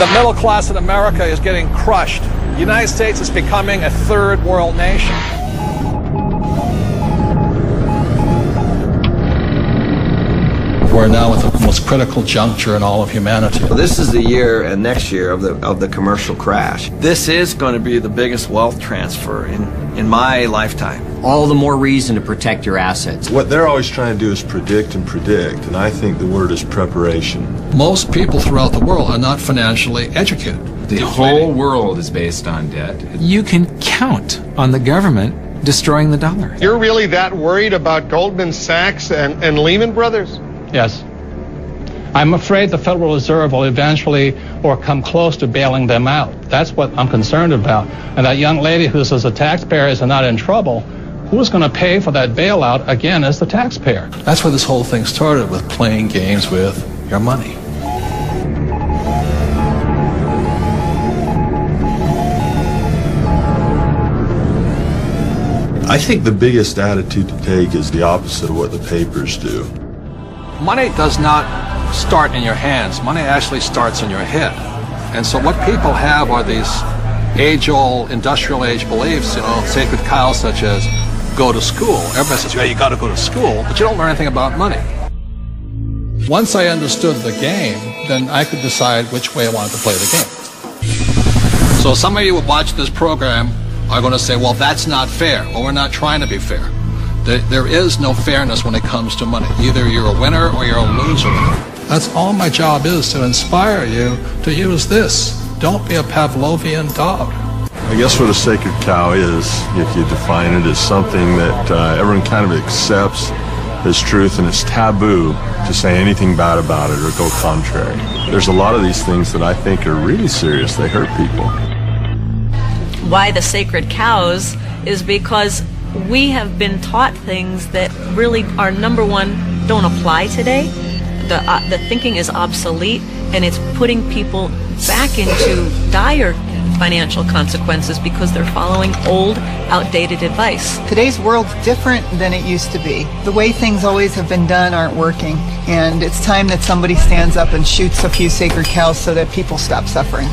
The middle class in America is getting crushed. The United States is becoming a third world nation. We're now at the most critical juncture in all of humanity. Well, this is the year and next year of the commercial crash. This is going to be the biggest wealth transfer in my lifetime. All the more reason to protect your assets. What they're always trying to do is predict, and I think the word is preparation. Most people throughout the world are not financially educated. The whole world is based on debt. You can count on the government destroying the dollar. You're really that worried about Goldman Sachs and Lehman Brothers? Yes. I'm afraid the Federal Reserve will eventually or come close to bailing them out. That's what I'm concerned about. And that young lady who says the taxpayers are not in trouble, who's going to pay for that bailout again as the taxpayer? That's where this whole thing started, with playing games with your money. I think the biggest attitude to take is the opposite of what the papers do. Money does not start in your hands. Money actually starts in your head. And so what people have are these age-old, industrial-age beliefs, sacred cows such as go to school. Everybody says, yeah, you got to go to school, but you don't learn anything about money. Once I understood the game, then I could decide which way I wanted to play the game. So some of you who watch this program are going to say, well, that's not fair, or we're not trying to be fair. There is no fairness when it comes to money. Either you're a winner or you're a loser. That's all my job is, to inspire you to use this. Don't be a Pavlovian dog. I guess what a sacred cow is, if you define it, is something that everyone kind of accepts as truth, and it's taboo to say anything bad about it or go contrary. There's a lot of these things that I think are really serious. They hurt people. Why the sacred cows is because we have been taught things that really are, number one, don't apply today. The thinking is obsolete, and it's putting people back into dire financial consequences because they're following old, outdated advice. Today's world's different than it used to be. The way things always have been done aren't working, and it's time that somebody stands up and shoots a few sacred cows so that people stop suffering.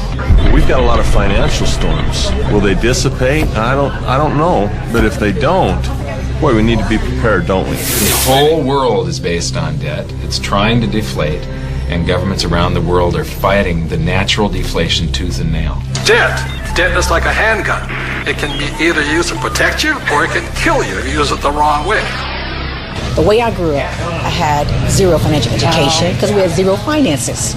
We've got a lot of financial storms. Will they dissipate? I don't know, but if they don't, boy, we need to be prepared, don't we? The whole world is based on debt. It's trying to deflate, and governments around the world are fighting the natural deflation tooth and nail. Debt is like a handgun. It can be either used to protect you or it can kill you if you use it the wrong way. The way I grew up, I had zero financial education because we had zero finances.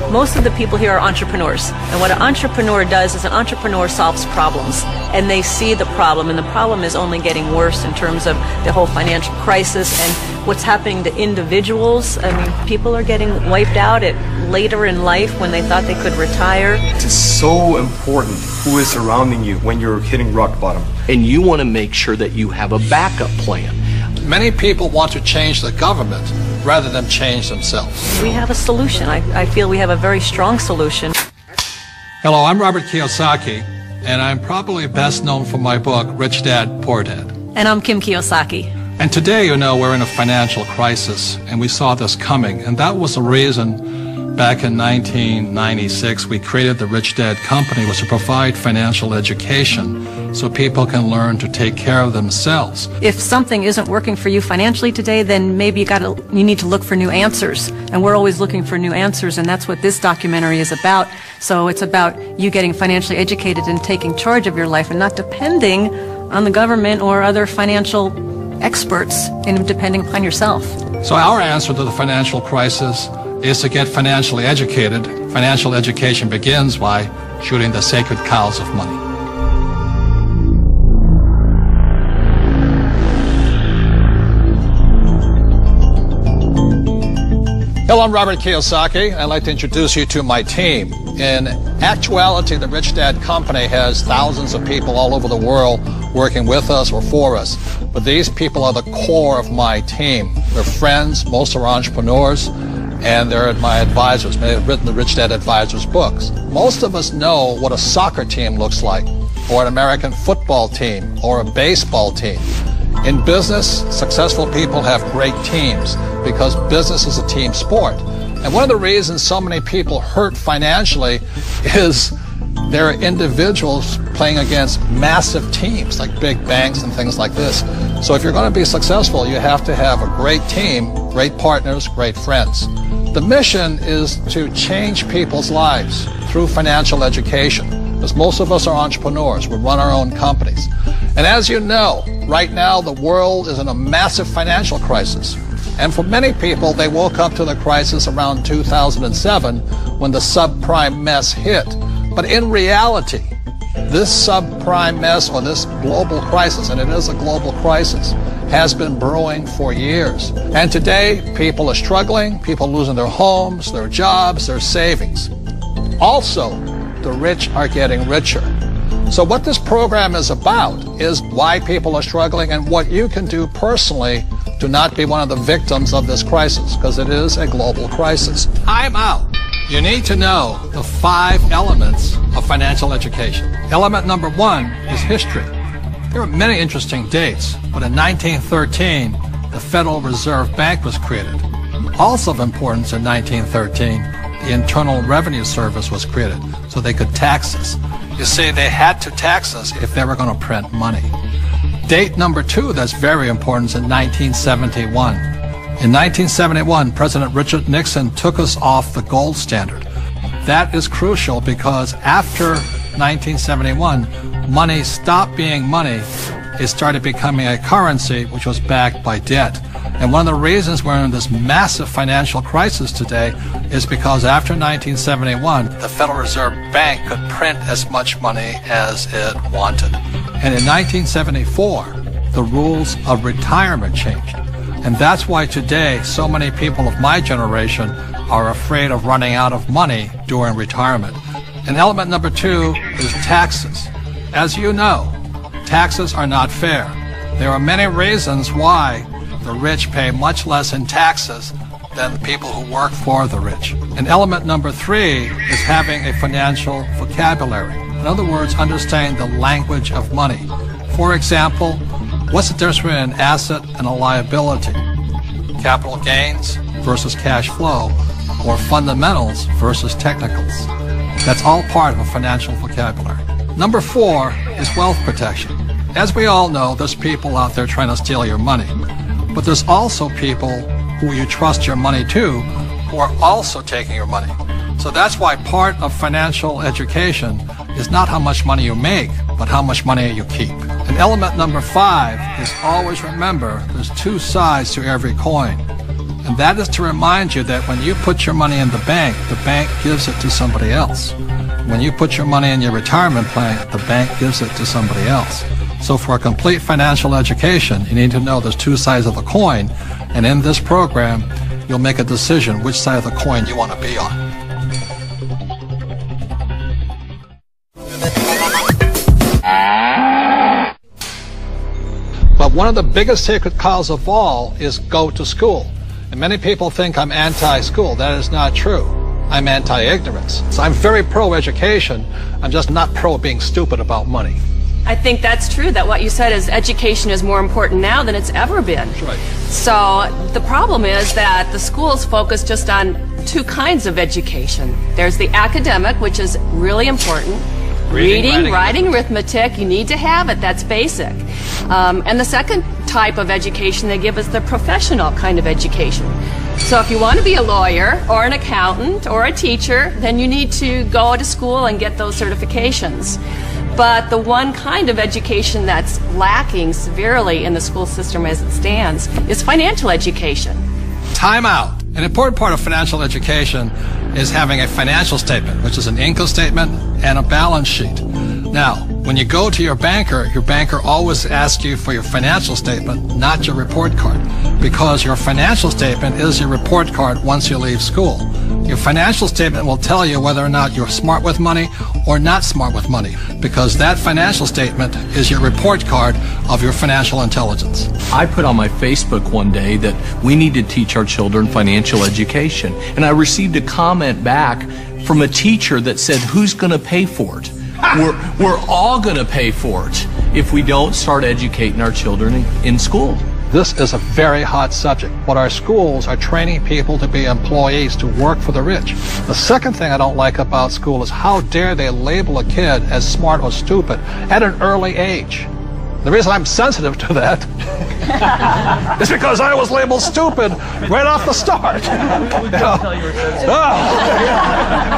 Most of the people here are entrepreneurs, and what an entrepreneur does is an entrepreneur solves problems, and they see the problem, and the problem is only getting worse in terms of the whole financial crisis and what's happening to individuals. I mean, people are getting wiped out at later in life when they thought they could retire. It's so important who is surrounding you when you're hitting rock bottom. And you want to make sure that you have a backup plan. Many people want to change the government rather than change themselves. We have a solution. I feel we have a very strong solution. Hello, I'm Robert Kiyosaki, and I'm probably best known for my book, Rich Dad, Poor Dad. And I'm Kim Kiyosaki. And today, we're in a financial crisis, and we saw this coming, and that was the reason back in 1996 we created the Rich Dad Company, was to provide financial education so people can learn to take care of themselves. If something isn't working for you financially today, then maybe you need to look for new answers. And we're always looking for new answers, and that's what this documentary is about. So it's about you getting financially educated and taking charge of your life and not depending on the government or other financial experts, and depending upon yourself. So our answer to the financial crisis is to get financially educated. Financial education begins by shooting the sacred cows of money. Hello, I'm Robert Kiyosaki. I'd like to introduce you to my team. In actuality, the Rich Dad Company has thousands of people all over the world working with us or for us. But these people are the core of my team. They're friends, most are entrepreneurs, and they're my advisors. They have written the Rich Dad Advisors books. Most of us know what a soccer team looks like, or an American football team, or a baseball team. In business, successful people have great teams because business is a team sport. And one of the reasons so many people hurt financially is they're individuals playing against massive teams like big banks and things like this. So if you're going to be successful, you have to have a great team, great partners, great friends. The mission is to change people's lives through financial education, because most of us are entrepreneurs. We run our own companies. And as you know, right now the world is in a massive financial crisis. And for many people, they woke up to the crisis around 2007 when the subprime mess hit. But in reality, this subprime mess, or this global crisis, and it is a global crisis, has been brewing for years. And today, people are struggling, people losing their homes, their jobs, their savings. Also, the rich are getting richer. So what this program is about is why people are struggling and what you can do personally to not be one of the victims of this crisis, because it is a global crisis. Time out. You need to know the 5 elements of financial education. Element number 1 is history. There are many interesting dates, but in 1913, the Federal Reserve Bank was created. Also of importance in 1913, the Internal Revenue Service was created, so they could tax us. You see, they had to tax us if they were going to print money. Date number 2 that's very important is in 1971. In 1971, President Richard Nixon took us off the gold standard. That is crucial because after 1971, money stopped being money. It started becoming a currency which was backed by debt. And one of the reasons we're in this massive financial crisis today is because after 1971, the Federal Reserve Bank could print as much money as it wanted. And in 1974, the rules of retirement changed. And that's why today so many people of my generation are afraid of running out of money during retirement. And element number 2 is taxes. As you know, taxes are not fair. There are many reasons why the rich pay much less in taxes than the people who work for the rich. And element number 3 is having a financial vocabulary. In other words, understanding the language of money. For example, what's the difference between an asset and a liability? Capital gains versus cash flow, or fundamentals versus technicals. That's all part of a financial vocabulary. Number 4 is wealth protection. As we all know, there's people out there trying to steal your money. But there's also people who you trust your money to who are also taking your money. So that's why part of financial education is not how much money you make, but how much money you keep. And element number 5 is always remember there's 2 sides to every coin. And that is to remind you that when you put your money in the bank gives it to somebody else. When you put your money in your retirement plan, the bank gives it to somebody else. So for a complete financial education, you need to know there's 2 sides of the coin, and in this program, you'll make a decision which side of the coin you want to be on. But one of the biggest sacred cows of all is go to school. And many people think I'm anti-school. That is not true. I'm anti-ignorance. So I'm very pro-education. I'm just not pro being stupid about money. I think that's true, that what you said is education is more important now than it's ever been. That's right. So the problem is that the schools focus just on 2 kinds of education. There's the academic, which is really important. Reading, writing, arithmetic, you need to have it, that's basic. And the second type of education they give is the professional kind of education. So if you want to be a lawyer or an accountant or a teacher, then you need to go to school and get those certifications. But the one kind of education that's lacking severely in the school system as it stands is financial education. Time out. An important part of financial education is having a financial statement, which is an income statement and a balance sheet. Now, when you go to your banker always asks you for your financial statement, not your report card, because your financial statement is your report card once you leave school. Your financial statement will tell you whether or not you're smart with money or not smart with money, because that financial statement is your report card of your financial intelligence. I put on my Facebook one day that we need to teach our children financial education, and I received a comment back from a teacher that said, who's going to pay for it? We're all going to pay for it if we don't start educating our children in school. This is a very hot subject. But our schools are training people to be employees, to work for the rich. The second thing I don't like about school is how dare they label a kid as smart or stupid at an early age. The reason I'm sensitive to that is because I was labeled stupid right off the start.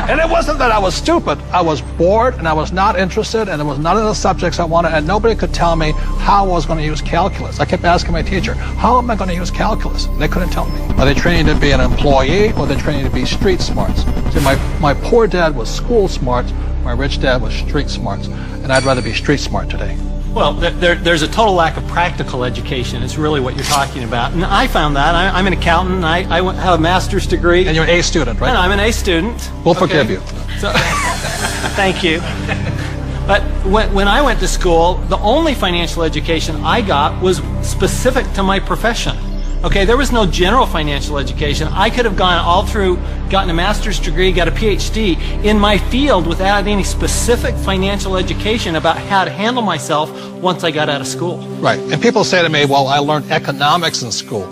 And it wasn't that I was stupid. I was bored and I was not interested, and it was none of the subjects I wanted, and nobody could tell me how I was going to use calculus. I kept asking my teacher, how am I going to use calculus? And they couldn't tell me. Are they training to be an employee, or are they training to be street smarts? See, my poor dad was school smart, my rich dad was street smarts, and I'd rather be street smart today. Well, there's a total lack of practical education. It's really what you're talking about. And I found that. I'm an accountant. And I have a master's degree. And you're an A student, right? And I'm an A student. We'll forgive you. So, thank you. But when I went to school, the only financial education I got was specific to my profession. Okay, there was no general financial education. I could have gone all through, gotten a master's degree, got a PhD in my field without any specific financial education about how to handle myself once I got out of school. Right, and people say to me, well, I learned economics in school.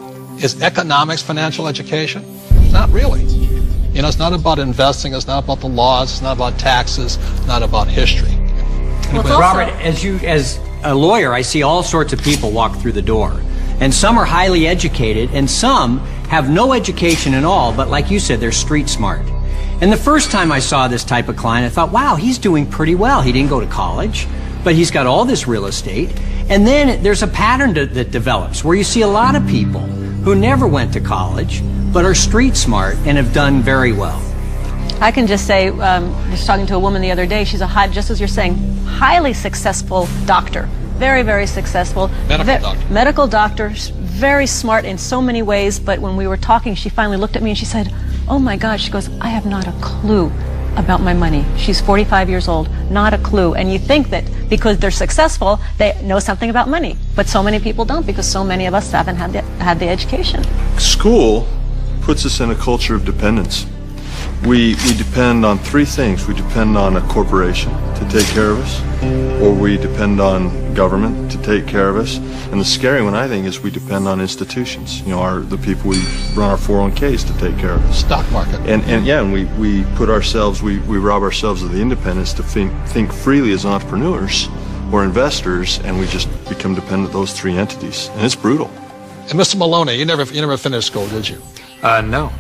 Is economics financial education? Not really. You know, it's not about investing, it's not about the laws, it's not about taxes, it's not about history. Well, Robert, as a lawyer, I see all sorts of people walk through the door. And some are highly educated, and some have no education at all, but like you said, they're street smart. And the first time I saw this type of client, I thought, wow, he's doing pretty well. He didn't go to college, but he's got all this real estate. And then there's a pattern that develops where you see a lot of people who never went to college, but are street smart and have done very well. I can just say, was talking to a woman the other day, she's just as you're saying, highly successful doctor. Very, very successful. Medical doctor, very smart in so many ways, but when we were talking, she finally looked at me and she said, oh my God, she goes, I have not a clue about my money. She's 45 years old, not a clue. And you think that because they're successful, they know something about money. But so many people don't, because so many of us haven't had the education. School puts us in a culture of dependence. We depend on three things. We depend on a corporation to take care of us, or we depend on government to take care of us, and the scary one, I think, is we depend on institutions. You know, the people we run our 401ks to take care of us. Stock market. And we put ourselves, we rob ourselves of the independence to think freely as entrepreneurs or investors, and we just become dependent on those three entities, and it's brutal. And Mr. Maloney, you never finished school, did you? No.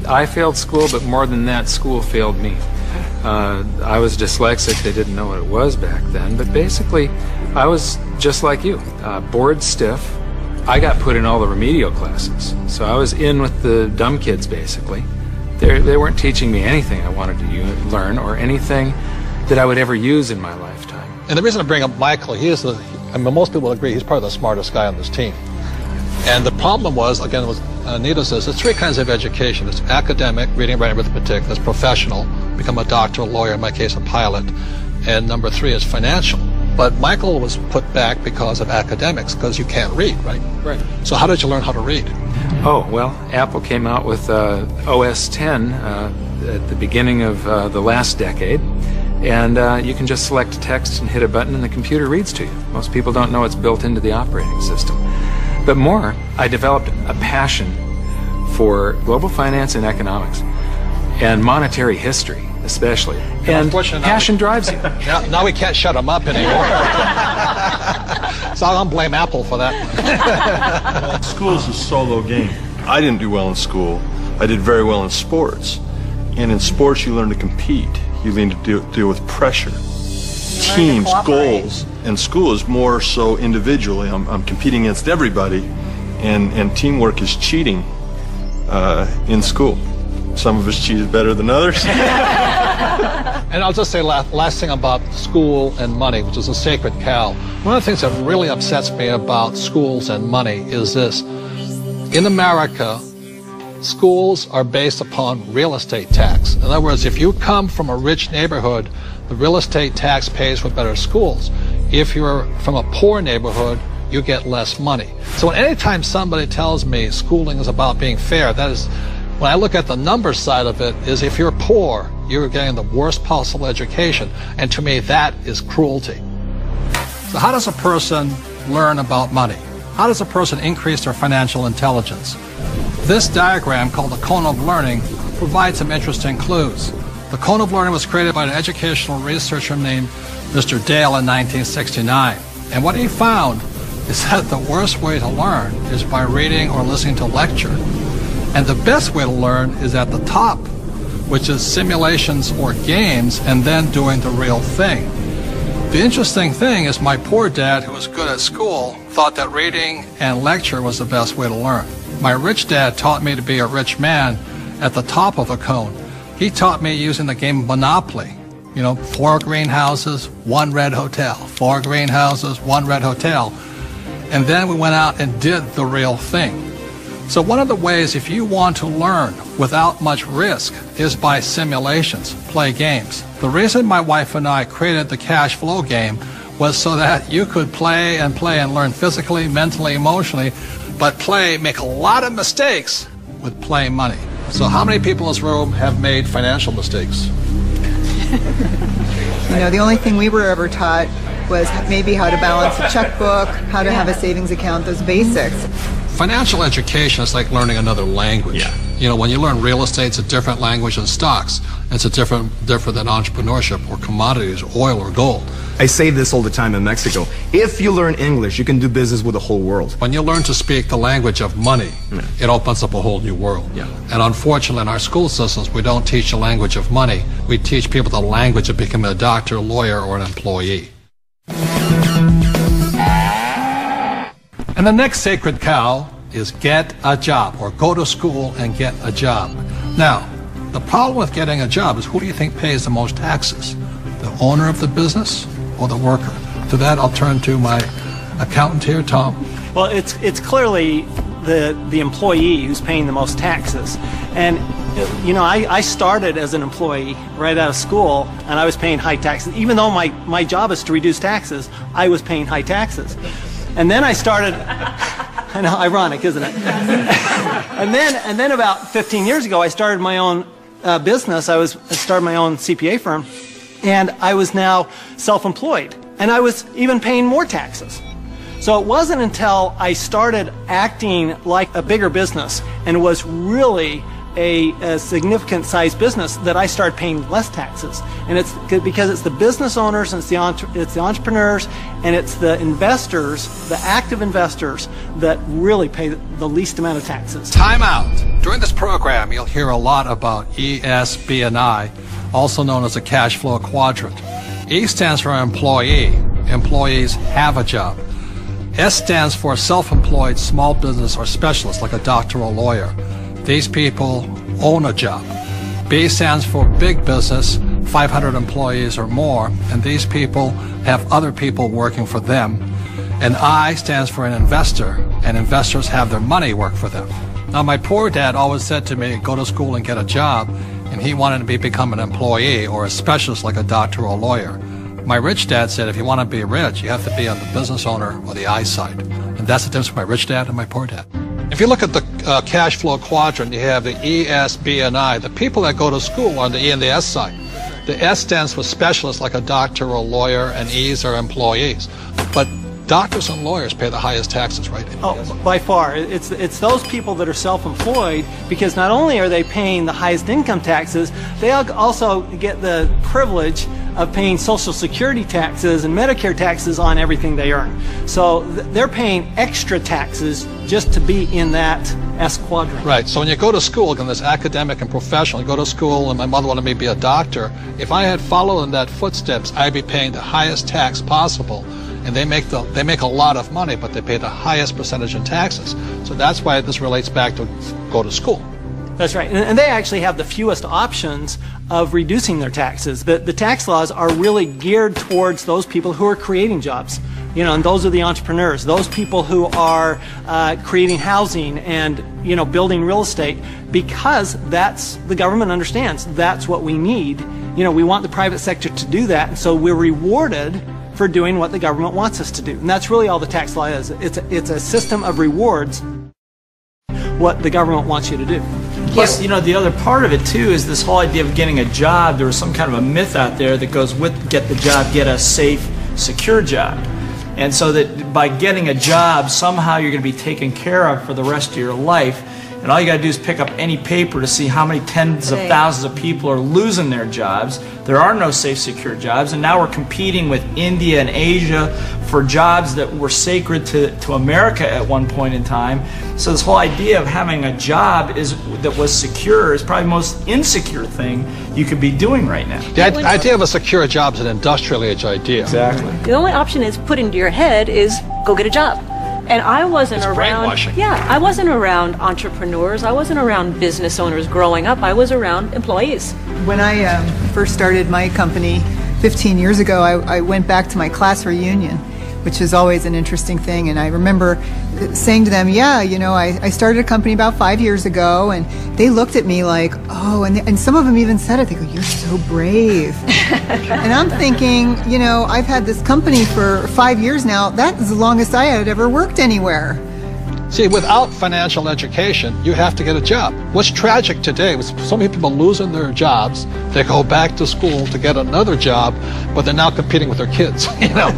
I failed school, but more than that, school failed me. I was dyslexic. They didn't know what it was back then. But basically, I was just like you, bored stiff. I got put in all the remedial classes. So I was in with the dumb kids, basically. They weren't teaching me anything I wanted to learn or anything that I would ever use in my lifetime. And the reason I bring up Michael, most people agree he's probably the smartest guy on this team. And the problem was, again, what Anita says, there's three kinds of education. There's academic, reading, writing, arithmetic. There's professional, become a doctor, a lawyer, in my case, a pilot. And number three is financial. But Michael was put back because of academics, because you can't read, right? Right. So how did you learn how to read? Oh, well, Apple came out with OS 10 at the beginning of the last decade. And you can just select text and hit a button and the computer reads to you. Most people don't know it's built into the operating system. But more, I developed a passion for global finance and economics, and monetary history, especially. And passion drives you. Now we can't shut them up anymore. So I'm going to blame Apple for that. School is a solo game. I didn't do well in school. I did very well in sports. And in sports, you learn to compete. You learn to deal with pressure, teams, goals. And school is more so individually. I'm competing against everybody, and teamwork is cheating in school. Some of us cheated better than others. And I'll just say last thing about school and money, which is a sacred cow. One of the things that really upsets me about schools and money is this. In America, schools are based upon real estate tax. In other words, if you come from a rich neighborhood, the real estate tax pays for better schools. If you're from a poor neighborhood, you get less money. So anytime somebody tells me schooling is about being fair, that is, when I look at the numbers side of it, is if you're poor, you're getting the worst possible education. And to me, that is cruelty. So how does a person learn about money? how does a person increase their financial intelligence? This diagram, called the cone of learning, provides some interesting clues. The cone of learning was created by an educational researcher named Mr. Dale in 1969. And what he found is that the worst way to learn is by reading or listening to lecture. And the best way to learn is at the top, which is simulations or games, and then doing the real thing. The interesting thing is my poor dad, who was good at school, thought that reading and lecture was the best way to learn. My rich dad taught me to be a rich man at the top of the cone. He taught me using the game Monopoly. You know, 4 greenhouses, 1 red hotel. 4 greenhouses, 1 red hotel. And then we went out and did the real thing. So one of the ways, if you want to learn without much risk, is by simulations, play games. The reason my wife and I created the cash flow game was so that you could play and learn physically, mentally, emotionally, but make a lot of mistakes with play money. So how many people in this room have made financial mistakes? You know, the only thing we were ever taught was maybe how to balance a checkbook, how to have a savings account, those basics. Financial education is like learning another language. Yeah. You know, when you learn real estate, it's a different language than stocks. It's different than entrepreneurship or commodities, oil or gold. I say this all the time in Mexico. If you learn English, you can do business with the whole world. When you learn to speak the language of money, it opens up a whole new world. Yeah. And unfortunately, in our school systems, we don't teach the language of money. We teach people the language of becoming a doctor, lawyer, or an employee. And the next sacred cow is get a job, or go to school and get a job. Now, the problem with getting a job is, who do you think pays the most taxes? The owner of the business or the worker? To that, I'll turn to my accountant here, Tom. Well, it's clearly the employee who's paying the most taxes. And you know, I started as an employee right out of school, and I was paying high taxes. Even though my job is to reduce taxes, I was paying high taxes. And then I started, I know, ironic, isn't it? and then about 15 years ago, I started my own business. I started my own CPA firm, and I was now self-employed, and I was even paying more taxes. So it wasn't until I started acting like a bigger business and was really a significant sized business that I started paying less taxes. And it's because it's the business owners, and it's the entrepreneurs, and it's the investors, the active investors, that really pay the least amount of taxes. Time out. During this program, you'll hear a lot about E, S, B, and I, also known as the cash flow quadrant. E stands for employee. Employees have a job. S stands for self-employed, small business, or specialist, like a doctor or lawyer. These people own a job. B stands for big business, 500 employees or more, and these people have other people working for them. And I stands for an investor, and investors have their money work for them. Now, my poor dad always said to me, go to school and get a job, and he wanted to become an employee or a specialist like a doctor or a lawyer. My rich dad said, if you want to be rich, you have to be on the business owner or the I side. And that's the difference between my rich dad and my poor dad. If you look at the cash flow quadrant, you have the E, S, B, and I. The people that go to school are on the E and the S side. The S stands for specialists like a doctor or a lawyer, and E's are employees. But doctors and lawyers pay the highest taxes, right? Oh, by far. It's those people that are self-employed, because not only are they paying the highest income taxes, they also get the privilege of paying Social Security taxes and Medicare taxes on everything they earn. So they're paying extra taxes just to be in that S quadrant. Right. So when you go to school, again, there's academic and professional. You go to school, and my mother wanted me to be a doctor. If I had followed in that footsteps, I'd be paying the highest tax possible. And they make a lot of money, but they pay the highest percentage in taxes. So that's why this relates back to go to school. That's right. And they actually have the fewest options of reducing their taxes. The tax laws are really geared towards those people who are creating jobs. You know, and those are the entrepreneurs, those people who are creating housing and, you know, building real estate, because the government understands that's what we need. You know, we want the private sector to do that, and so we're rewarded for doing what the government wants us to do. And that's really all the tax law is. It's a system of rewards, what the government wants you to do. Plus, you know, the other part of it too is this whole idea of getting a job. There was some kind of a myth out there that goes with get the job, get a safe, secure job. And so that by getting a job, somehow you're going to be taken care of for the rest of your life. And all you got to do is pick up any paper to see how many tens of thousands of people are losing their jobs. There are no safe, secure jobs. And now we're competing with India and Asia for jobs that were sacred to America at one point in time. So this whole idea of having a job that was secure is probably the most insecure thing you could be doing right now. The idea of a secure job is an industrial age idea. Exactly. The only option is put into your head is go get a job. And I wasn't around. Brainwashing. Yeah, I wasn't around entrepreneurs. I wasn't around business owners growing up. I was around employees. When I first started my company 15 years ago, I went back to my class reunion, which is always an interesting thing. And I remember saying to them, yeah, you know, I started a company about 5 years ago, and they looked at me like, oh, and some of them even said it. They go, you're so brave. And I'm thinking, you know, I've had this company for 5 years now. That is the longest I had ever worked anywhere. See, without financial education, you have to get a job. What's tragic today is so many people losing their jobs. They go back to school to get another job, but they're now competing with their kids. You know,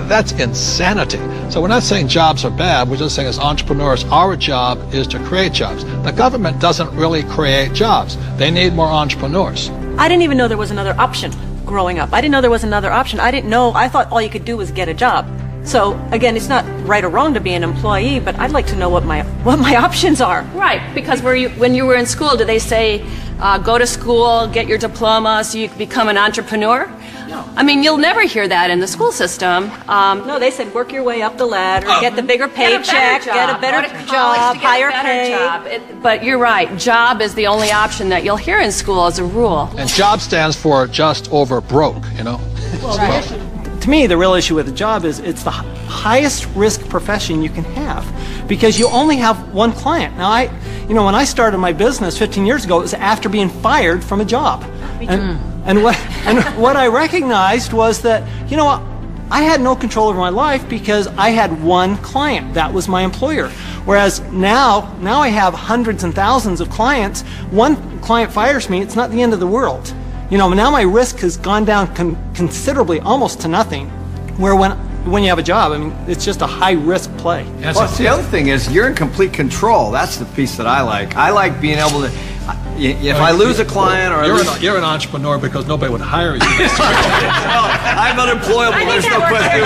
that's insanity. So we're not saying jobs are bad. We're just saying as entrepreneurs, our job is to create jobs. The government doesn't really create jobs. They need more entrepreneurs. I didn't even know there was another option growing up. I didn't know there was another option. I didn't know. I thought all you could do was get a job. So again, it's not right or wrong to be an employee, but I'd like to know what my options are. Right, because when you were in school, did they say go to school, get your diploma so you can become an entrepreneur? No. I mean, you'll never hear that in the school system. No, they said work your way up the ladder, get the bigger paycheck, get a better job, higher pay. But you're right, job is the only option that you'll hear in school as a rule. And job stands for just over broke, you know. Well, to me, the real issue with a job is it's the highest risk profession you can have, because you only have one client. Now, when I started my business 15 years ago, it was after being fired from a job. And what I recognized was that, you know what, I had no control over my life because I had one client. That was my employer. Whereas now I have hundreds and thousands of clients. One client fires me, it's not the end of the world. You know, now my risk has gone down considerably, almost to nothing, where when you have a job, I mean, it's just a high-risk play. Plus, the other thing is you're in complete control. That's the piece that I like. I like being able to, if I lose a client or you're an entrepreneur because nobody would hire you. I'm unemployable, there's no question.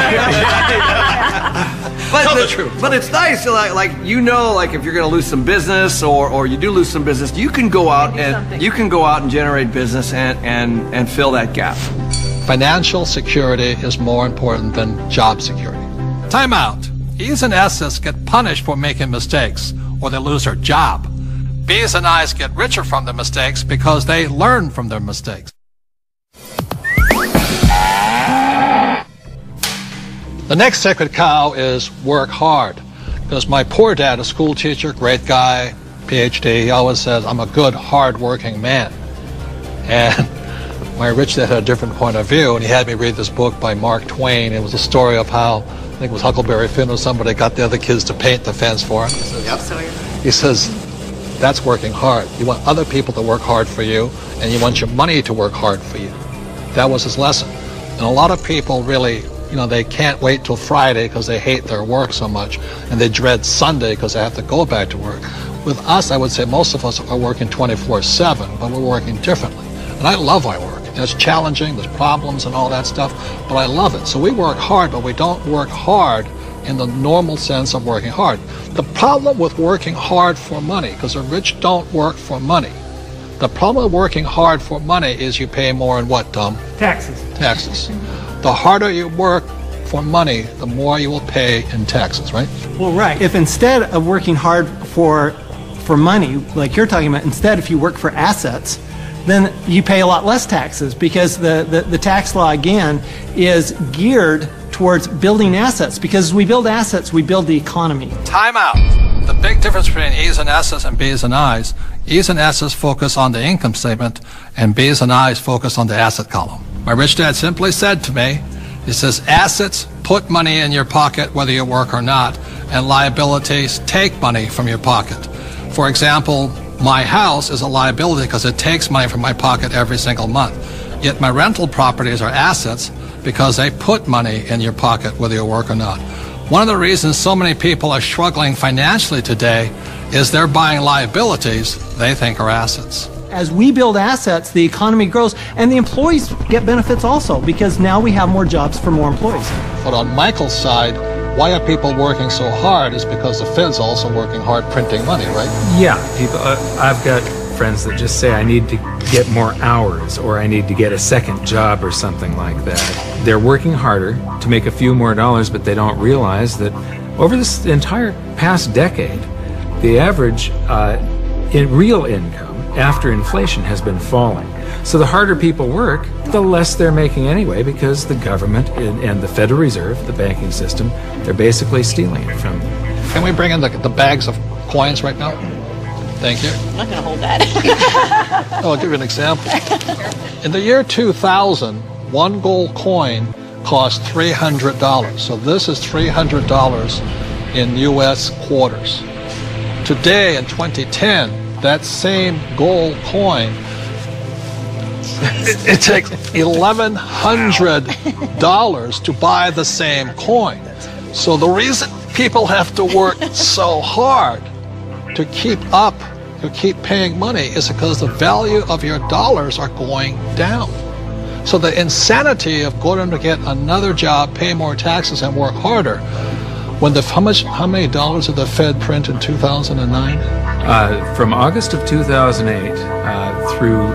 Tell the truth. But it's nice, like you know, like if you're going to lose some business or you do lose some business, you can go out and generate business and fill that gap. Financial security is more important than job security. Time out. E's and S's get punished for making mistakes, or they lose their job. B's and I's get richer from their mistakes because they learn from their mistakes. The next sacred cow is work hard. Because my poor dad, a school teacher, great guy, PhD, he always says, I'm a good, hard-working man. And my rich dad had a different point of view, and he had me read this book by Mark Twain. It was a story of how, I think it was Huckleberry Finn or somebody, got the other kids to paint the fence for him. He says, that's working hard. You want other people to work hard for you, and you want your money to work hard for you. That was his lesson. And a lot of people really, you know, they can't wait till Friday because they hate their work so much, and they dread Sunday because they have to go back to work. With us, I would say most of us are working 24/7, but we're working differently. And I love my work. And it's challenging, there's problems and all that stuff, but I love it. So we work hard, but we don't work hard in the normal sense of working hard. The problem with working hard for money, because the rich don't work for money. The problem with working hard for money is you pay more in what, Tom? Taxes. Taxes. The harder you work for money, the more you will pay in taxes, right? Well, right. If instead of working hard for money, like you're talking about, instead if you work for assets, then you pay a lot less taxes, because the tax law, again, is geared towards building assets. Because as we build assets, we build the economy. Time out. The big difference between E's and S's and B's and I's, E's and S's focus on the income statement, and B's and I's focus on the asset column. My rich dad simply said to me, he says, assets put money in your pocket whether you work or not, and liabilities take money from your pocket. For example, my house is a liability because it takes money from my pocket every single month. Yet my rental properties are assets because they put money in your pocket whether you work or not. One of the reasons so many people are struggling financially today is they're buying liabilities they think are assets. As we build assets, the economy grows, and the employees get benefits also, because now we have more jobs for more employees. But on Michael's side, why are people working so hard is because the Fed's also working hard printing money, right? Yeah, people. I've got friends that just say I need to get more hours, or I need to get a second job or something like that. They're working harder to make a few more dollars, but they don't realize that over this entire past decade, the average in real income after inflation has been falling. So the harder people work, the less they're making anyway, because the government and the Federal Reserve, the banking system, they're basically stealing it from them. Can we bring in the bags of coins right now? Thank you. I'm not going to hold that. I'll give you an example. In the year 2000, one gold coin cost $300. So this is $300 in U.S. quarters. Today, in 2010, that same gold coin, it takes $1,100 to buy the same coin. So the reason people have to work so hard to keep up, to keep paying money, is because the value of your dollars are going down. So the insanity of going to get another job, pay more taxes, and work harder, when how many dollars did the Fed print in 2009? From August of 2008 through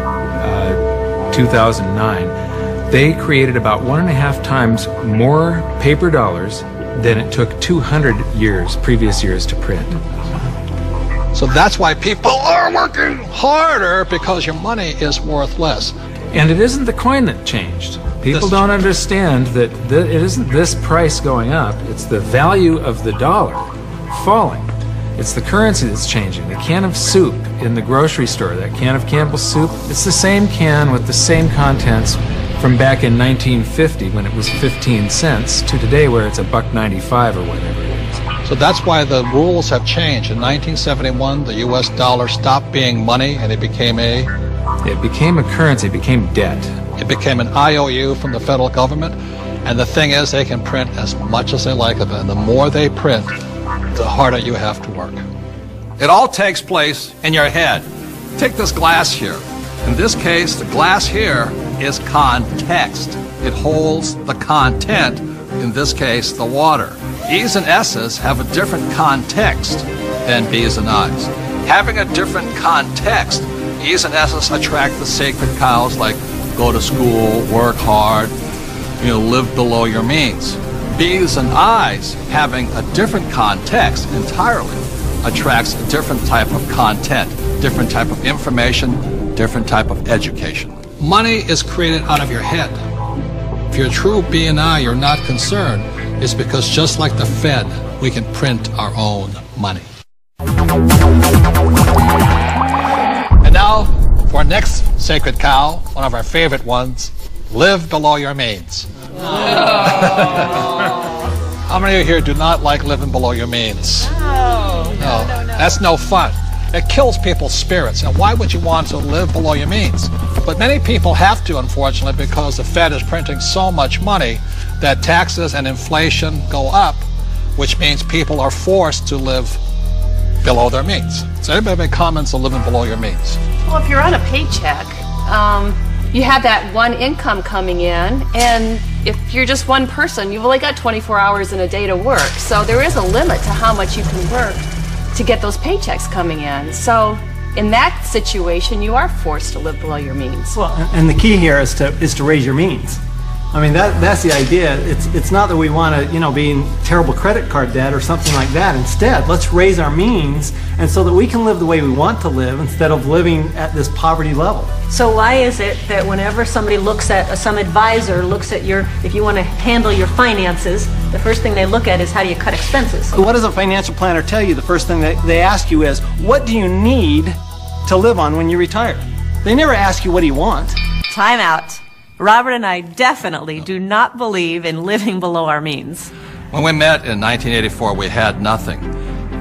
2009, they created about 1.5 times more paper dollars than it took 200 previous years to print. So that's why people are working harder, because your money is worth less. And it isn't the coin that changed. People don't understand that it isn't this price going up, it's the value of the dollar falling. It's the currency that's changing. The can of soup in the grocery store, that can of Campbell's soup, it's the same can with the same contents from back in 1950 when it was 15 cents to today where it's $1.95 or whatever it is. So that's why the rules have changed. In 1971, the U.S. dollar stopped being money and it became a currency, it became debt. It became an IOU from the federal government. And the thing is, they can print as much as they like of it. And the more they print, the harder you have to work. It all takes place in your head. Take this glass here. In this case, the glass here is context. It holds the content, in this case, the water. E's and S's have a different context than B's and I's. Having a different context, E's and S's attract the sacred cows like go to school, work hard, live below your means. B's and I's, having a different context entirely, attracts a different type of content, different type of information, different type of education. Money is created out of your head. If you're a true B and I, you're not concerned, it's because just like the Fed, we can print our own money. And now, for our next sacred cow, one of our favorite ones, live below your means. How many of you here do not like living below your means? No. That's no fun. It kills people's spirits. And why would you want to live below your means? But many people have to, unfortunately, because the Fed is printing so much money that taxes and inflation go up, which means people are forced to live below their means. So anybody have any comments on living below your means? Well, if you're on a paycheck, you have that one income coming in, and if you're just one person, you've only got 24 hours in a day to work. So there is a limit to how much you can work to get those paychecks coming in. So in that situation, you are forced to live below your means. Well, and the key here is to raise your means. I mean, that's the idea. It's not that we want to, be in terrible credit card debt or something like that. Instead, let's raise our means, and so that we can live the way we want to live instead of living at this poverty level. So why is it that whenever somebody looks at, some advisor looks at if you want to handle your finances, the first thing they look at is how do you cut expenses? What does a financial planner tell you? The first thing they ask you is, what do you need to live on when you retire? They never ask you, what do you want? Time out. Robert and I definitely do not believe in living below our means. When we met in 1984, we had nothing.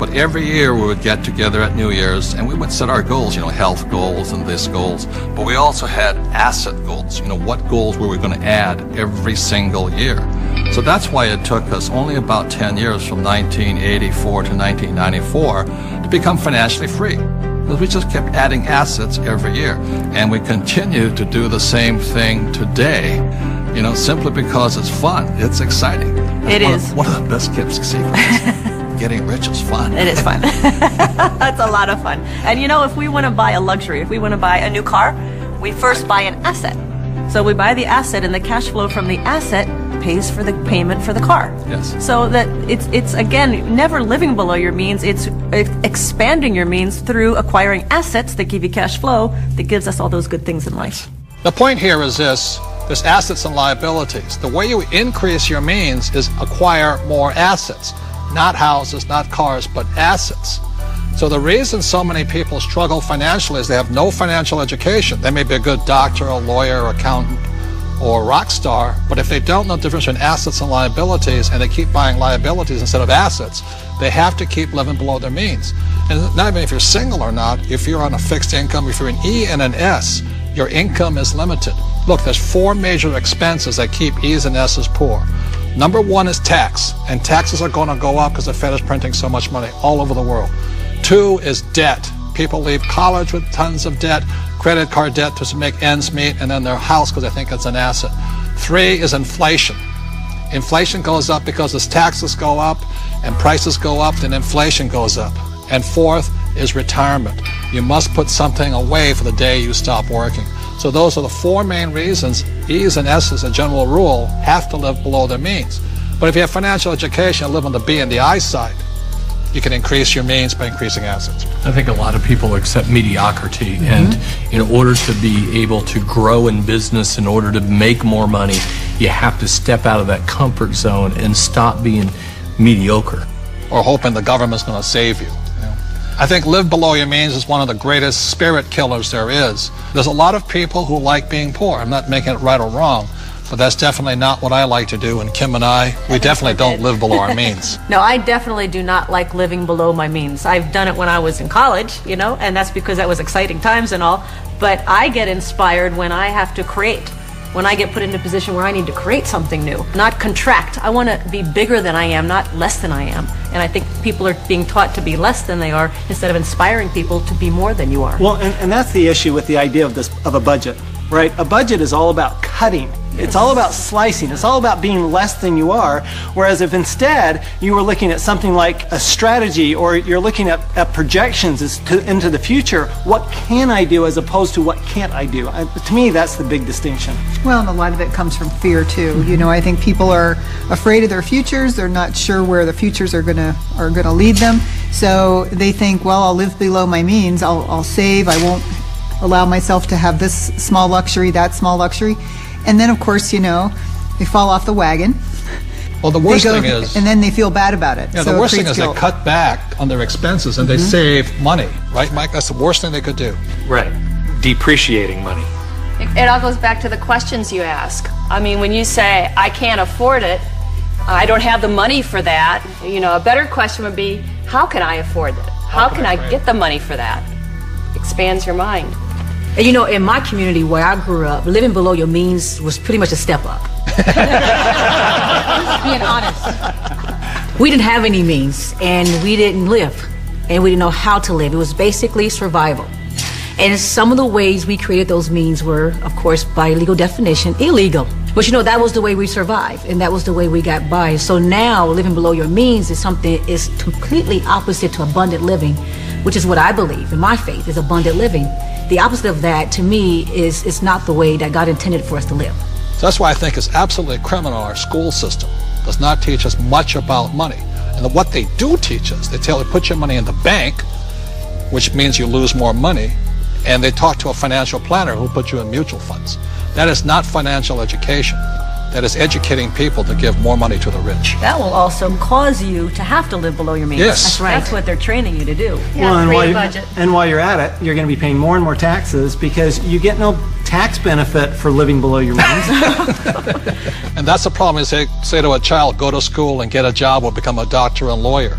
But every year we would get together at New Year's and we would set our goals, health goals and this goals. But we also had asset goals, what goals we were going to add every single year. So that's why it took us only about 10 years from 1984 to 1994 to become financially free. Because we just kept adding assets every year. And we continue to do the same thing today, simply because it's fun. It's exciting. It is. One of the best tips to see. Getting rich is fun. It is fun. That's a lot of fun. And if we want to buy a luxury, if we want to buy a new car, we first buy an asset. So we buy the asset, and the cash flow from the asset pays for the payment for the car. Yes. So that it's again, never living below your means. It's expanding your means through acquiring assets that give you cash flow that gives us all those good things in life. The point here is this. There's assets and liabilities. The way you increase your means is acquire more assets. Not houses, not cars, but assets. So the reason so many people struggle financially is they have no financial education. They may be a good doctor, a lawyer, accountant, or a rock star, but if they don't know the difference between assets and liabilities, and they keep buying liabilities instead of assets, they have to keep living below their means. And not even if you're single or not, if you're on a fixed income, if you're an E and an S, your income is limited. Look, there's 4 major expenses that keep E's and S's poor. Number 1 is tax, and taxes are going to go up because the Fed is printing so much money all over the world. 2 is debt. People leave college with tons of debt, credit card debt to make ends meet, and then their house because they think it's an asset. 3 is inflation. Inflation goes up because as taxes go up and prices go up, then inflation goes up. And 4th is retirement. You must put something away for the day you stop working. So those are the 4 main reasons E's and S's, a general rule, have to live below their means. But if you have financial education and live on the B and the I side, you can increase your means by increasing assets. I think a lot of people accept mediocrity, and in order to be able to grow in business, in order to make more money, you have to step out of that comfort zone and stop being mediocre. Or hoping the government's going to save you. I think live below your means is one of the greatest spirit killers there is. There's a lot of people who like being poor. I'm not making it right or wrong, but that's definitely not what I like to do. And Kim and I, we definitely don't live below our means. No, I definitely do not like living below my means. I've done it when I was in college, and that's because that was exciting times and all. But I get inspired when I have to create. When I get put in a position where I need to create something new, not contract. I want to be bigger than I am, not less than I am. And I think people are being taught to be less than they are instead of inspiring people to be more than you are. Well, and that's the issue with the idea of a budget, right? A budget is all about cutting. It's all about slicing. It's all about being less than you are. Whereas if instead you were looking at something like a strategy, or you're looking at projections into the future, what can I do as opposed to what can't I do? To me, that's the big distinction. Well, and a lot of it comes from fear too. I think people are afraid of their futures. They're not sure where the futures are gonna lead them. So they think, well, I'll live below my means. I'll save. I won't allow myself to have this small luxury, that small luxury. And then, of course, they fall off the wagon. Well, the worst thing is... And then they feel bad about it. Yeah, so the worst thing is they cut back on their expenses and they save money. Right, Mike? That's the worst thing they could do. Right. Depreciating money. It all goes back to the questions you ask. I mean, when you say, I can't afford it, I don't have the money for that, a better question would be, how can I afford it? How can I get the money for that? Expands your mind. And in my community where I grew up, living below your means was pretty much a step up. Being honest. We didn't have any means, and we didn't live, and we didn't know how to live. It was basically survival. And some of the ways we created those means were, of course, by legal definition, illegal. But that was the way we survived, and that was the way we got by. So now, living below your means is something is completely opposite to abundant living, which is what I believe in my faith is abundant living. The opposite of that, to me, is not the way that God intended for us to live. So that's why I think it's absolutely criminal our school system does not teach us much about money. And what they do teach us, they tell you put your money in the bank, which means you lose more money, and they talk to a financial planner who put you in mutual funds. That is not financial education. That is educating people to give more money to the rich. That will also cause you to have to live below your means. Yes. That's right. That's what they're training you to do. And while you're at it, you're going to be paying more and more taxes because you get no tax benefit for living below your means. And that's the problem is they say to a child, go to school and get a job or become a doctor and lawyer.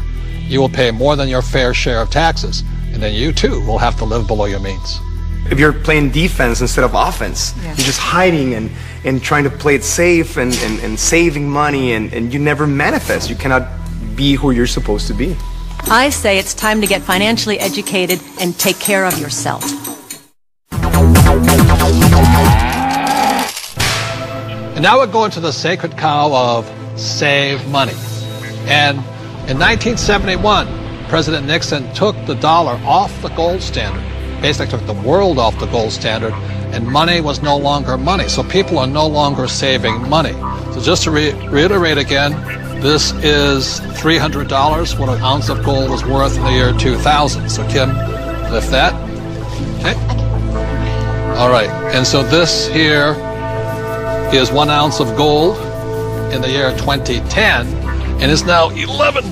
you will pay more than your fair share of taxes, and then you too will have to live below your means. If you're playing defense instead of offense, you're just hiding and trying to play it safe and saving money, and you never manifest. You cannot be who you're supposed to be. I say it's time to get financially educated and take care of yourself. And now we're going to the sacred cow of save money. And in 1971, President Nixon took the dollar off the gold standard, basically took the world off the gold standard, and money was no longer money. So people are no longer saving money. So just to reiterate again, this is $300, what an ounce of gold was worth in the year 2000. So Kim, lift that. Okay. All right, and so this here is 1 ounce of gold in the year 2010, and it's now $1,100.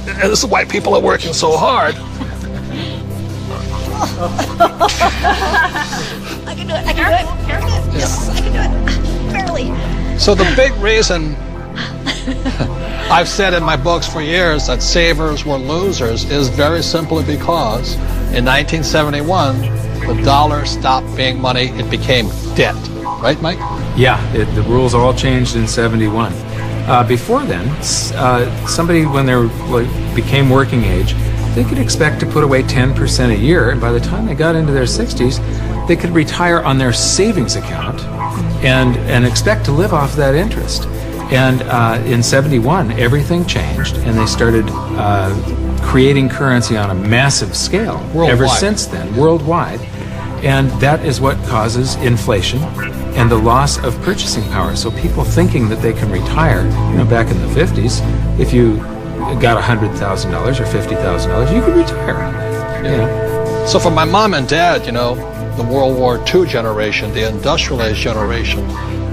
And this is why people are working so hard. I can do it. I can do it. Yes, I can do it. Barely. So the big reason I've said in my books for years that savers were losers is very simply because in 1971, the dollar stopped being money, it became debt. Right, Mike? Yeah, the rules all changed in 71. Before then, somebody, when they became working age, they could expect to put away 10% a year, and by the time they got into their 60s, they could retire on their savings account and expect to live off that interest. And in 71, everything changed, and they started creating currency on a massive scale. Worldwide. Ever since then, worldwide. And that is what causes inflation and the loss of purchasing power. So people thinking that they can retire, back in the 50s, if you got $100,000 or $50,000, you could retire on that. So for my mom and dad, the World War II generation, the industrial age generation,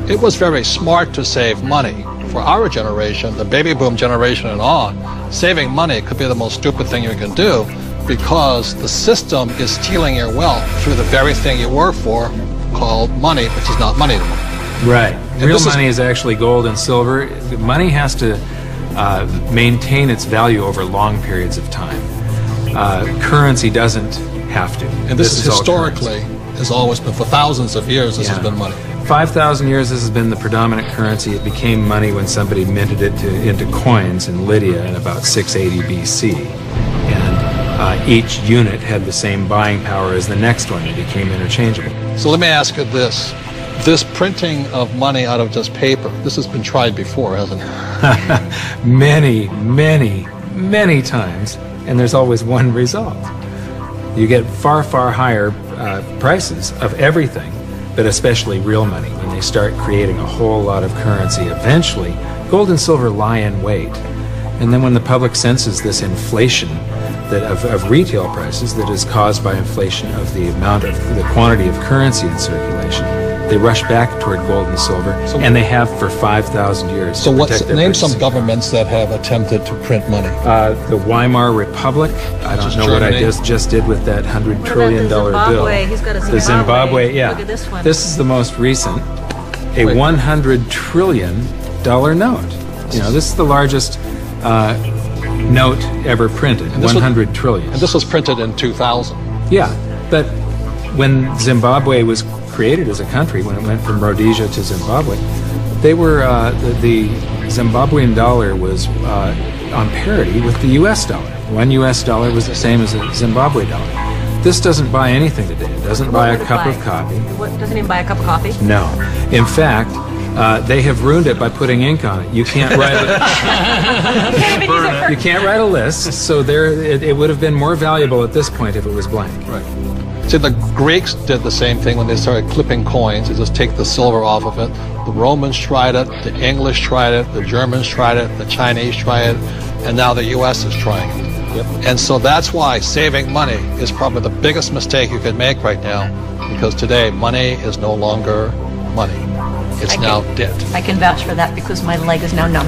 it was very smart to save money. For our generation, the baby boom generation and on, saving money could be the most stupid thing you can do, because the system is stealing your wealth through the very thing you work for, called money, which is not money anymore. Right. Real money is actually gold and silver. Money has to maintain its value over long periods of time. Currency doesn't have to. And this is historically has always been, for thousands of years, this has been money. 5,000 years this has been the predominant currency. It became money when somebody minted it into coins in Lydia in about 680 BC. Each unit had the same buying power as the next one. It became interchangeable. So let me ask you this. This printing of money out of just paper, this has been tried before, hasn't it? Many, many, many times, and there's always one result. You get far, far higher prices of everything, but especially real money. When they start creating a whole lot of currency, eventually, gold and silver lie in wait. And then when the public senses this inflation of retail prices that is caused by inflation of the quantity of currency in circulation, they rush back toward gold and silver, and they have for 5,000 years. So name some governments that have attempted to print money. The Weimar Republic. I don't know Germany. what I just did with that $100 trillion bill. He's got a The Zimbabwe, yeah. Look at this one. This is the most recent, a $100 trillion note. This is the largest note ever printed, 100 trillion. And this was printed in 2000. Yeah, but when Zimbabwe was created as a country, when it went from Rhodesia to Zimbabwe, they were the Zimbabwean dollar was on parity with the U.S. dollar. $1 US was the same as a Zimbabwe dollar. This doesn't buy anything today. It doesn't buy a cup of coffee. Doesn't even buy a cup of coffee? No. In fact, they have ruined it by putting ink on it. You can't write you can't write a list, so it would have been more valuable at this point if it was blank. Right. See, the Greeks did the same thing when they started clipping coins. They just take the silver off of it. The Romans tried it, the English tried it, the Germans tried it, the Chinese tried it, and now the U.S. is trying it. Yep. And so that's why saving money is probably the biggest mistake you could make right now, because today money is no longer money. It's now debt. I can vouch for that because my leg is now numb.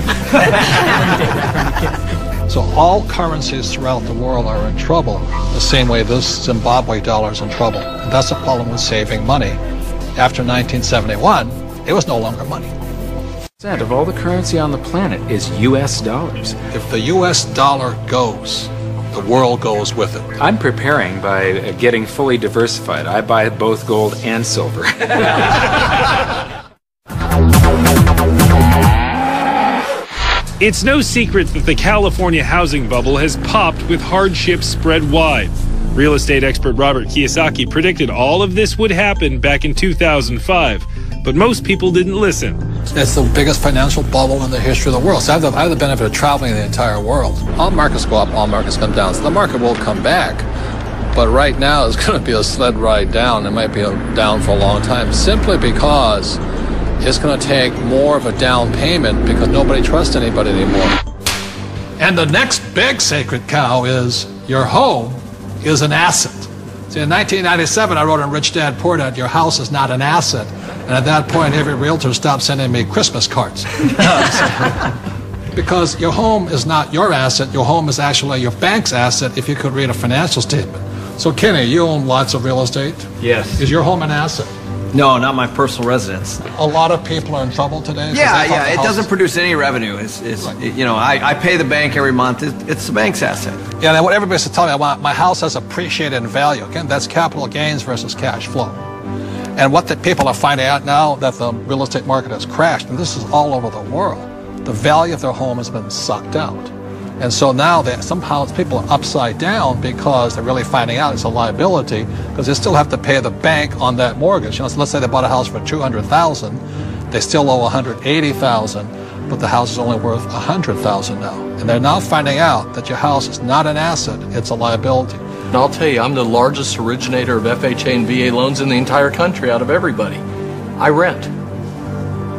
So all currencies throughout the world are in trouble, the same way this Zimbabwe dollar is in trouble. And that's the problem with saving money. After 1971, it was no longer money. Of all the currency on the planet is U.S. dollars. If the U.S. dollar goes, the world goes with it. I'm preparing by getting fully diversified. I buy both gold and silver. It's no secret that the California housing bubble has popped with hardship spread wide. Real estate expert Robert Kiyosaki predicted all of this would happen back in 2005, but most people didn't listen. It's the biggest financial bubble in the history of the world. So I have the benefit of traveling the entire world. All markets go up, all markets come down. So the market will come back. But right now it's going to be a sled ride down. It might be down for a long time simply because it's going to take more of a down payment because nobody trusts anybody anymore. And the next big sacred cow is your home is an asset. See, in 1997, I wrote in Rich Dad Poor Dad, your house is not an asset. And at that point, every realtor stopped sending me Christmas cards. Because your home is not your asset. Your home is actually your bank's asset if you could read a financial statement. So, Kenny, you own lots of real estate. Yes. Is your home an asset? No, not my personal residence. A lot of people are in trouble today. Yeah. It doesn't produce any revenue. You know, I pay the bank every month. It's the bank's asset. Yeah, and what everybody's telling me, I want my house has appreciated in value. Again, that's capital gains versus cash flow. And what the people are finding out now that the real estate market has crashed, and this is all over the world, the value of their home has been sucked out. And so now somehow people are upside down because they're really finding out it's a liability because they still have to pay the bank on that mortgage. You know, so let's say they bought a house for $200,000, they still owe $180,000, but the house is only worth $100,000 now. And they're now finding out that your house is not an asset, it's a liability. And I'll tell you, I'm the largest originator of FHA and VA loans in the entire country out of everybody. I rent.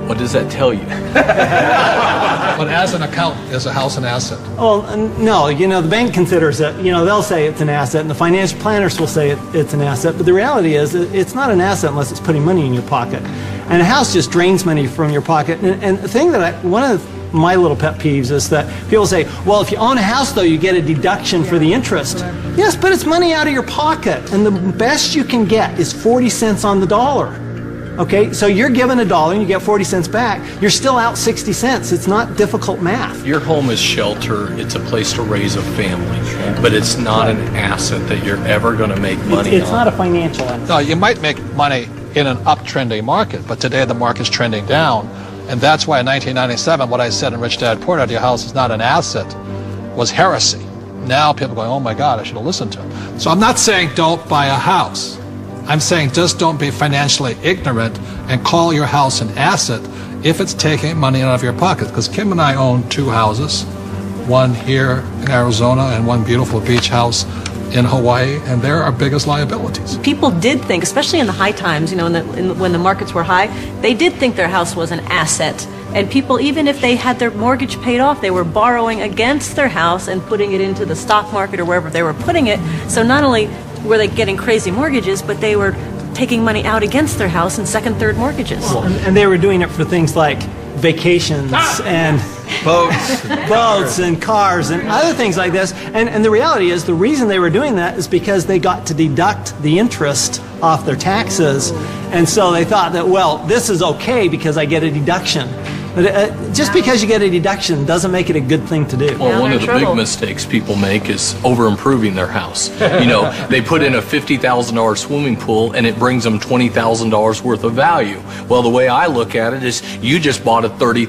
What does that tell you? But as an accountant, is a house an asset? Well, no, you know, the bank considers it, you know, they'll say it's an asset, and the financial planners will say it's an asset, but the reality is it's not an asset unless it's putting money in your pocket. And a house just drains money from your pocket. And the thing that one of my little pet peeves is that people say, well, if you own a house, though, you get a deduction for the interest. Yes, but it's money out of your pocket, and the best you can get is 40 cents on the dollar. Okay, so you're given $1 and you get 40 cents back. You're still out 60 cents. It's not difficult math. Your home is shelter. It's a place to raise a family, but it's not an asset that you're ever going to make money on. It's not a financial asset. No, you might make money in an uptrending market, but today the market's trending down. And that's why in 1997, what I said in Rich Dad Poor Dad, your house is not an asset, was heresy. Now people are going, oh my God, I should have listened to him. So I'm not saying don't buy a house. I'm saying just don't be financially ignorant and call your house an asset if it's taking money out of your pocket. Because Kim and I own 2 houses, one here in Arizona and one beautiful beach house in Hawaii, and they're our biggest liabilities. People did think, especially in the high times, you know, when the markets were high, they did think their house was an asset. And people, even if they had their mortgage paid off, they were borrowing against their house and putting it into the stock market or wherever they were putting it. So not only were they getting crazy mortgages, but they were taking money out against their house in second, third mortgages. Well, and they were doing it for things like vacations and boats and cars and other things like this. And the reality is the reason they were doing that is because they got to deduct the interest off their taxes. And so they thought that, well, this is okay because I get a deduction. But just because you get a deduction doesn't make it a good thing to do. Well, one of the big mistakes people make is over-improving their house. You know, they put in a $50,000 swimming pool and it brings them $20,000 worth of value. Well, the way I look at it is you just bought a $30,000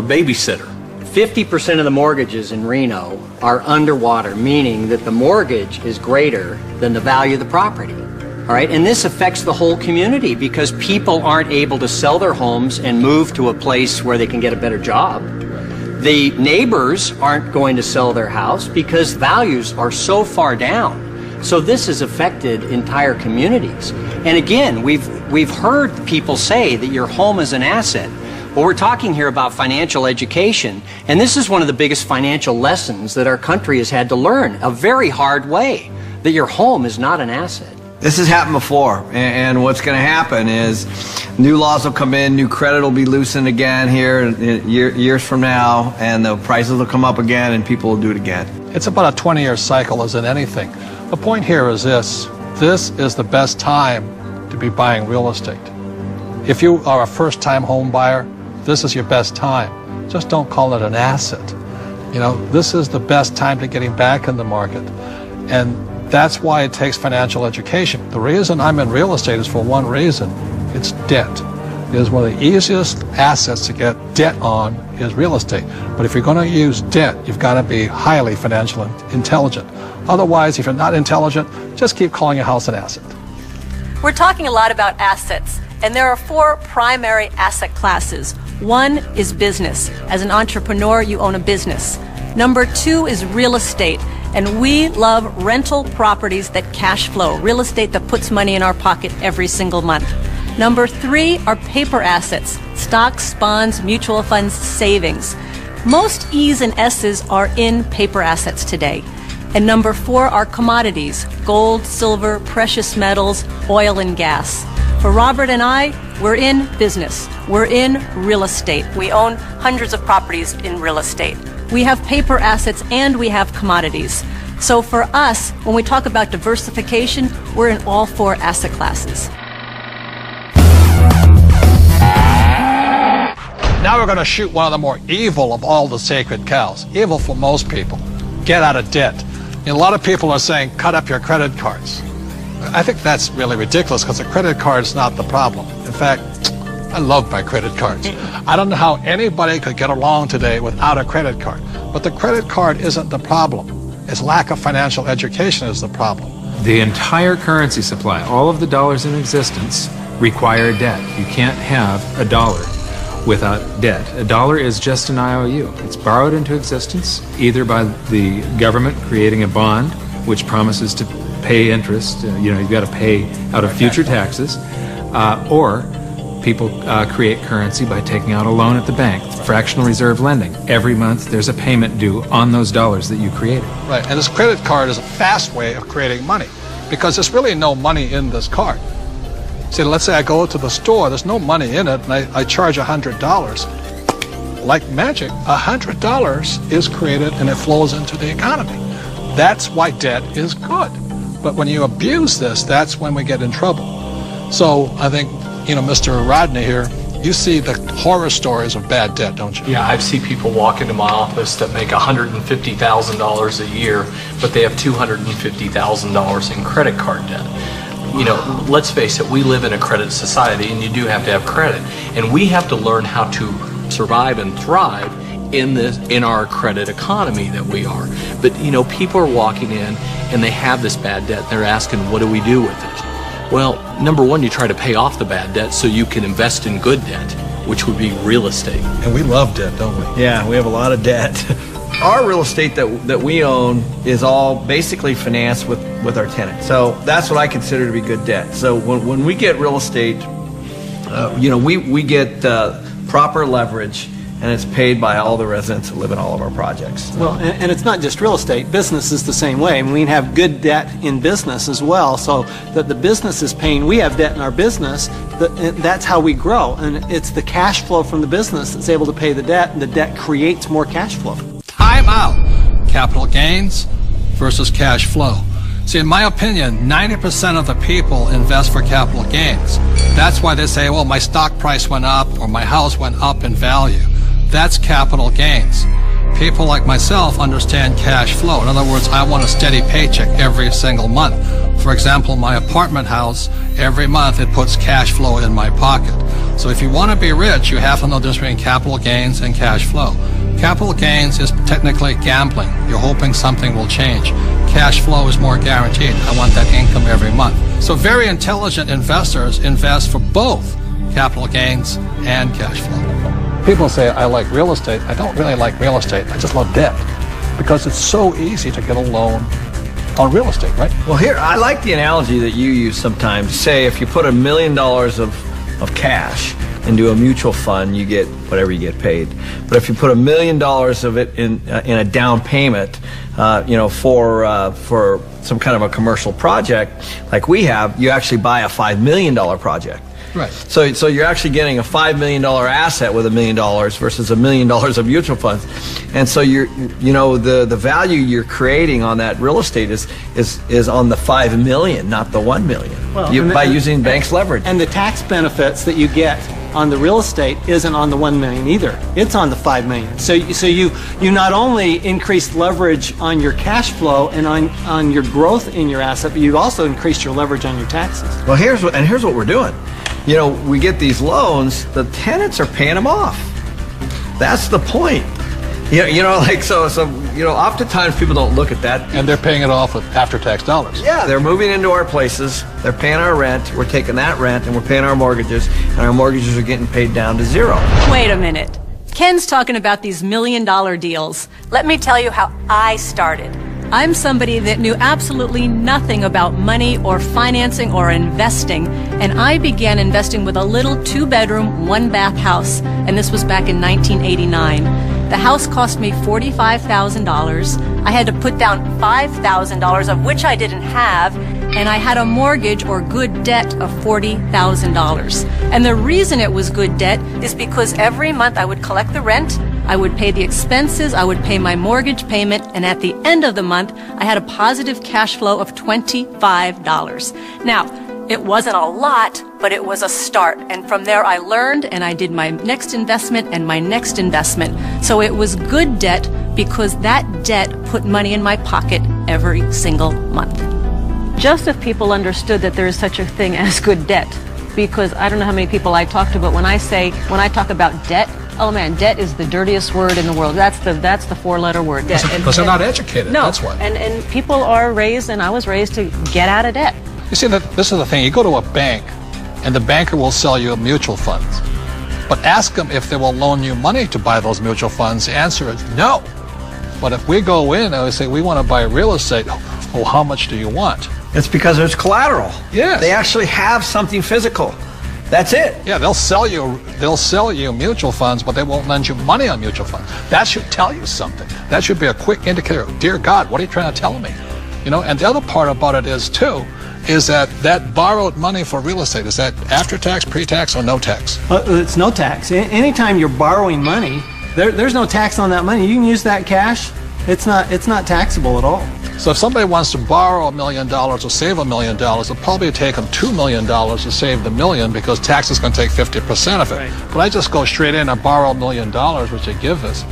babysitter. 50% of the mortgages in Reno are underwater, meaning that the mortgage is greater than the value of the property. All right, and this affects the whole community because people aren't able to sell their homes and move to a place where they can get a better job. The neighbors aren't going to sell their house because values are so far down. So this has affected entire communities. And again, we've heard people say that your home is an asset. Well, we're talking here about financial education, and this is one of the biggest financial lessons that our country has had to learn, a very hard way, that your home is not an asset. This has happened before, and what's going to happen is new laws will come in, new credit will be loosened again here years from now, and the prices will come up again, and people will do it again. It's about a 20-year cycle as in anything. The point here is this is the best time to be buying real estate. If you are a first-time home buyer, this is your best time. Just don't call it an asset. You know, this is the best time to getting back in the market. And that's why it takes financial education. The reason I'm in real estate is for one reason. It's debt. It is one of the easiest assets to get debt on is real estate. But if you're going to use debt, you've got to be highly financially intelligent. Otherwise, if you're not intelligent, just keep calling your house an asset. We're talking a lot about assets, and there are 4 primary asset classes. One is business. As an entrepreneur, you own a business. Number 2 is real estate, and we love rental properties that cash flow, real estate that puts money in our pocket every single month. Number 3 are paper assets, stocks, bonds, mutual funds, savings. Most E's and S's are in paper assets today. And number 4 are commodities, gold, silver, precious metals, oil and gas. For Robert and I, we're in business. We're in real estate. We own hundreds of properties in real estate. We have paper assets and we have commodities. So for us, when we talk about diversification, we're in all 4 asset classes. Now we're going to shoot one of the more evil of all the sacred cows. Evil for most people. Get out of debt. And a lot of people are saying, cut up your credit cards. I think that's really ridiculous because the credit card is not the problem. In fact, I love my credit cards. I don't know how anybody could get along today without a credit card. But the credit card isn't the problem. It's lack of financial education is the problem. The entire currency supply, all of the dollars in existence, require debt. You can't have a dollar without debt. A dollar is just an IOU. It's borrowed into existence either by the government creating a bond which promises to pay interest, you've got to pay out of future taxes, or people create currency by taking out a loan at the bank, fractional reserve lending. Every month there's a payment due on those dollars that you created. Right, and this credit card is a fast way of creating money because there's really no money in this card. See, let's say I go to the store, there's no money in it, and I charge $100. Like magic, $100 is created and it flows into the economy. That's why debt is good. But when you abuse this, that's when we get in trouble. So I think, Mr. Rodney here, you see the horror stories of bad debt, don't you? Yeah, I see people walk into my office that make $150,000 a year, but they have $250,000 in credit card debt. Let's face it, we live in a credit society and you do have to have credit. And we have to learn how to survive and thrive in our credit economy that we are. But, people are walking in and they have this bad debt. They're asking, what do we do with it? Well, number one, you try to pay off the bad debt so you can invest in good debt, which would be real estate. And we love debt, don't we? Yeah, we have a lot of debt. Our real estate that we own is all basically financed with our tenants. So that's what I consider to be good debt. So when we get real estate, we get proper leverage, and it's paid by all the residents that live in all of our projects. Well, and it's not just real estate. Business is the same way. I mean, we have good debt in business as well, so that the business is paying. We have debt in our business. That's how we grow, and it's the cash flow from the business that's able to pay the debt, and the debt creates more cash flow. Time out. Capital gains versus cash flow. See, in my opinion, 90% of the people invest for capital gains. That's why they say, well, my stock price went up or my house went up in value. That's capital gains. People like myself understand cash flow. In other words, I want a steady paycheck every single month. For example, my apartment house, every month it puts cash flow in my pocket. So if you want to be rich, you have to know the difference between capital gains and cash flow. Capital gains is technically gambling. You're hoping something will change. Cash flow is more guaranteed. I want that income every month. So very intelligent investors invest for both capital gains and cash flow. People say, I like real estate. I don't really like real estate. I just love debt because it's so easy to get a loan on real estate, right? Well, here, I like the analogy that you use sometimes. Say if you put $1 million of cash into a mutual fund, you get whatever you get paid. But if you put $1 million of it in a down payment, for some kind of a commercial project like we have, you actually buy a $5 million project. Right. So you're actually getting a $5 million asset with $1 million versus $1 million of mutual funds, and so the value you're creating on that real estate is on the $5 million, not the $1 million. Well, by using banks' leverage. And the tax benefits that you get on the real estate isn't on the $1 million either. It's on the $5 million. So you not only increased leverage on your cash flow and on your growth in your asset, but you also increased your leverage on your taxes. Well, here's what we're doing. We get these loans, the tenants are paying them off. That's the point. Oftentimes people don't look at that. And they're paying it off with after-tax dollars. Yeah, they're moving into our places, they're paying our rent, we're taking that rent, and we're paying our mortgages, and our mortgages are getting paid down to zero. Wait a minute. Ken's talking about these $1 million deals. Let me tell you how I started. I'm somebody that knew absolutely nothing about money or financing or investing, and I began investing with a little 2-bedroom, 1-bath house, and this was back in 1989. The house cost me $45,000. I had to put down $5,000, of which I didn't have, and I had a mortgage or good debt of $40,000. And the reason it was good debt is because every month I would collect the rent, I would pay the expenses, I would pay my mortgage payment, and at the end of the month, I had a positive cash flow of $25. Now, it wasn't a lot, but it was a start. And from there, I learned, and I did my next investment and my next investment. So it was good debt because that debt put money in my pocket every single month. Just if people understood that there is such a thing as good debt, because I don't know how many people I talk to, but when I talk about debt, oh man, debt is the dirtiest word in the world. That's the 4-letter word, debt. Because they're not educated, no, that's why. And people are raised, and I was raised to get out of debt. You see, this is the thing. You go to a bank, and the banker will sell you mutual funds. But ask them if they will loan you money to buy those mutual funds. The answer is no. But if we go in and we say, we want to buy real estate, oh, how much do you want? It's because there's collateral. Yes. They actually have something physical. That's it. Yeah, they'll sell you mutual funds, but they won't lend you money on mutual funds. That should tell you something. That should be a quick indicator. Dear God, what are you trying to tell me? And the other part about it is that borrowed money for real estate, is that after tax, pre-tax, or no tax? It's no tax. Anytime you're borrowing money, there's no tax on that money. You can use that cash. It's not taxable at all. So if somebody wants to borrow $1 million or save $1 million, it'll probably take them $2 million to save the $1 million because tax is going to take 50% of it. Right. But I just go straight in and borrow $1 million, which they give us.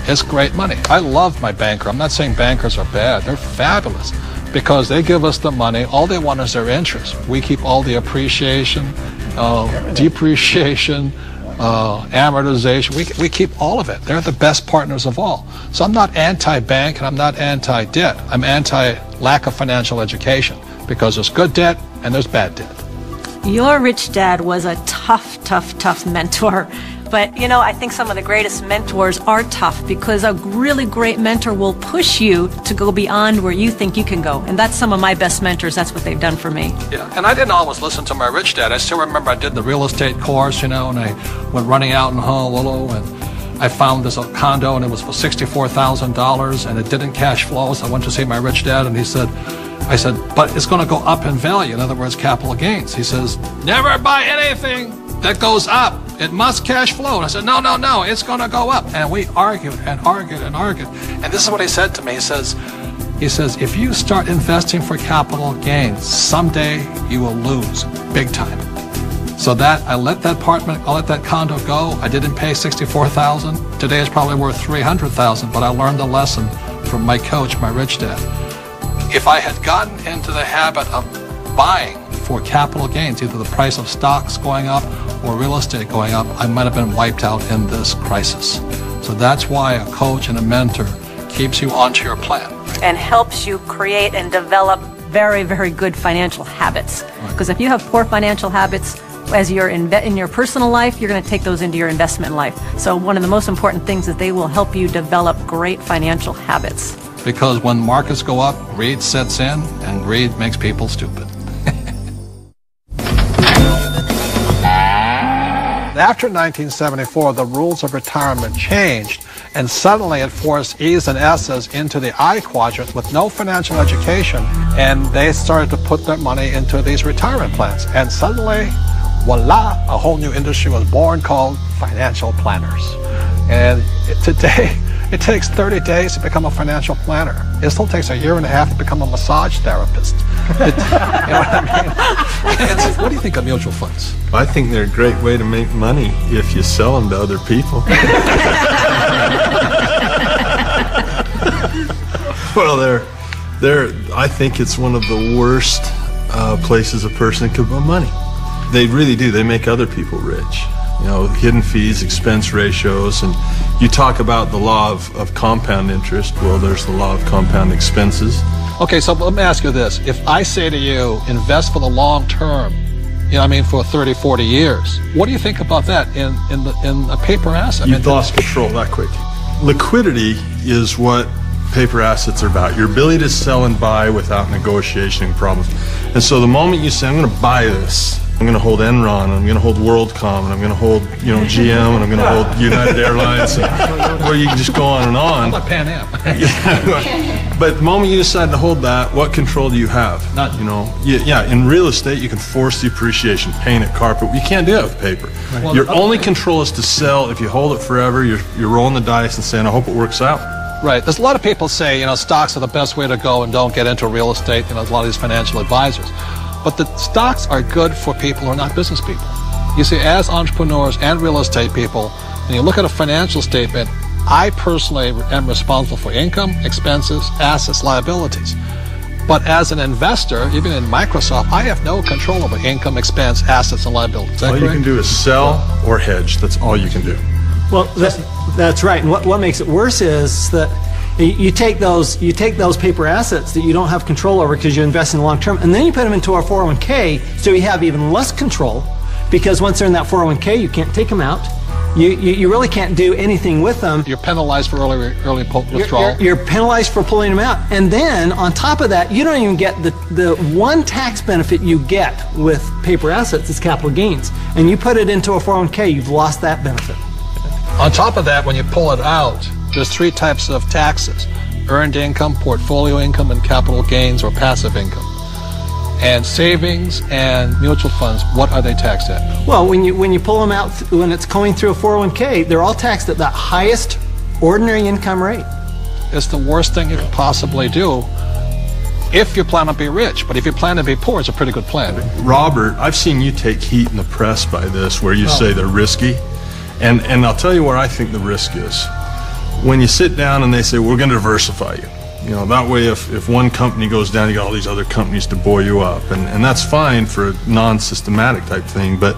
It's great money. I love my banker. I'm not saying bankers are bad. They're fabulous because they give us the money. All they want is their interest. We keep all the appreciation, depreciation, amortization. We keep all of it. They're the best partners of all. So I'm not anti-bank and I'm not anti-debt. I'm anti-lack of financial education because there's good debt and there's bad debt. Your rich dad was a tough mentor. But, I think some of the greatest mentors are tough because a really great mentor will push you to go beyond where you think you can go. And that's some of my best mentors. That's what they've done for me. Yeah, and I didn't always listen to my rich dad. I still remember I did the real estate course, and I went running out in Honolulu, and I found this condo, and it was for $64,000, and it didn't cash flow. So I went to see my rich dad, and I said, but it's going to go up in value. In other words, capital gains. He says, never buy anything that goes up. It must cash flow. And I said, no, it's going to go up. And we argued and argued and argued. And this is what he said to me. He says, if you start investing for capital gains, someday you will lose big time. So I let that condo go. I didn't pay $64,000. Today it's probably worth $300,000. But I learned the lesson from my coach, my rich dad. If I had gotten into the habit of buying for capital gains, either the price of stocks going up or real estate going up, I might have been wiped out in this crisis. So that's why a coach and a mentor keeps you onto your plan. And helps you create and develop very, very good financial habits. Because if you have poor financial habits as you're in your personal life, you're going to take those into your investment life. So one of the most important things is they will help you develop great financial habits. Because when markets go up, greed sets in, and greed makes people stupid. After 1974, the rules of retirement changed, and suddenly it forced E's and S's into the I quadrant with no financial education, and they started to put their money into these retirement plans. And suddenly, voila, a whole new industry was born called financial planners. And today, it takes 30 days to become a financial planner. It still takes 1.5 years to become a massage therapist. You know what I mean? What do you think of mutual funds? I think they're a great way to make money if you sell them to other people. Well, I think it's one of the worst places a person can put money. They really do. They make other people rich. You know, hidden fees, expense ratios, and you talk about the law of compound interest. Well, there's the law of compound expenses. Okay, so let me ask you this. If I say to you, invest for the long term, you know what I mean, for 30, 40 years, what do you think about that in a paper asset? You've lost control that quick. Liquidity is what paper assets are about. Your ability to sell and buy without negotiation and problems. And so the moment you say, I'm going to buy this, I'm going to hold Enron, and I'm going to hold WorldCom, and I'm going to hold, you know, GM, and I'm going to hold United Airlines, where you can just go on and on. How about Pan Am? But the moment you decide to hold that, what control do you have? None. You know, yeah. In real estate, you can force the appreciation, paint it, carpet. You can't do that with paper. Right. Well, Your only control is to sell. If you hold it forever, you're rolling the dice and saying, I hope it works out. Right. There's a lot of people say, you know, stocks are the best way to go and don't get into real estate. You know, there's a lot of these financial advisors. But the stocks are good for people who are not business people. You see, as entrepreneurs and real estate people, when you look at a financial statement, I personally am responsible for income, expenses, assets, liabilities. But as an investor, even in Microsoft, I have no control over income, expense, assets, and liabilities. All you can do is sell or hedge. That's all you can do. Well, that's right. And what makes it worse is that you take those paper assets that you don't have control over because you invest in the long term, and then you put them into our 401k, so you have even less control, because once they're in that 401k, you can't take them out. You really can't do anything with them. You're penalized for early withdrawal. You're penalized for pulling them out. And then, on top of that, you don't even get the one tax benefit you get with paper assets is capital gains. And you put it into a 401k, you've lost that benefit. On top of that, when you pull it out, there's 3 types of taxes: earned income, portfolio income, and capital gains or passive income. And savings and mutual funds, what are they taxed at? Well, when you pull them out, when it's going through a 401k, they're all taxed at that highest ordinary income rate. It's the worst thing you could possibly do if you plan to be rich. But if you plan to be poor, it's a pretty good plan. Robert, I've seen you take heat in the press by this, where you say they're risky. And I'll tell you where I think the risk is. When you sit down and they say, we're going to diversify you. You know, that way if one company goes down, you got all these other companies to buoy you up. And that's fine for a non-systematic type thing, but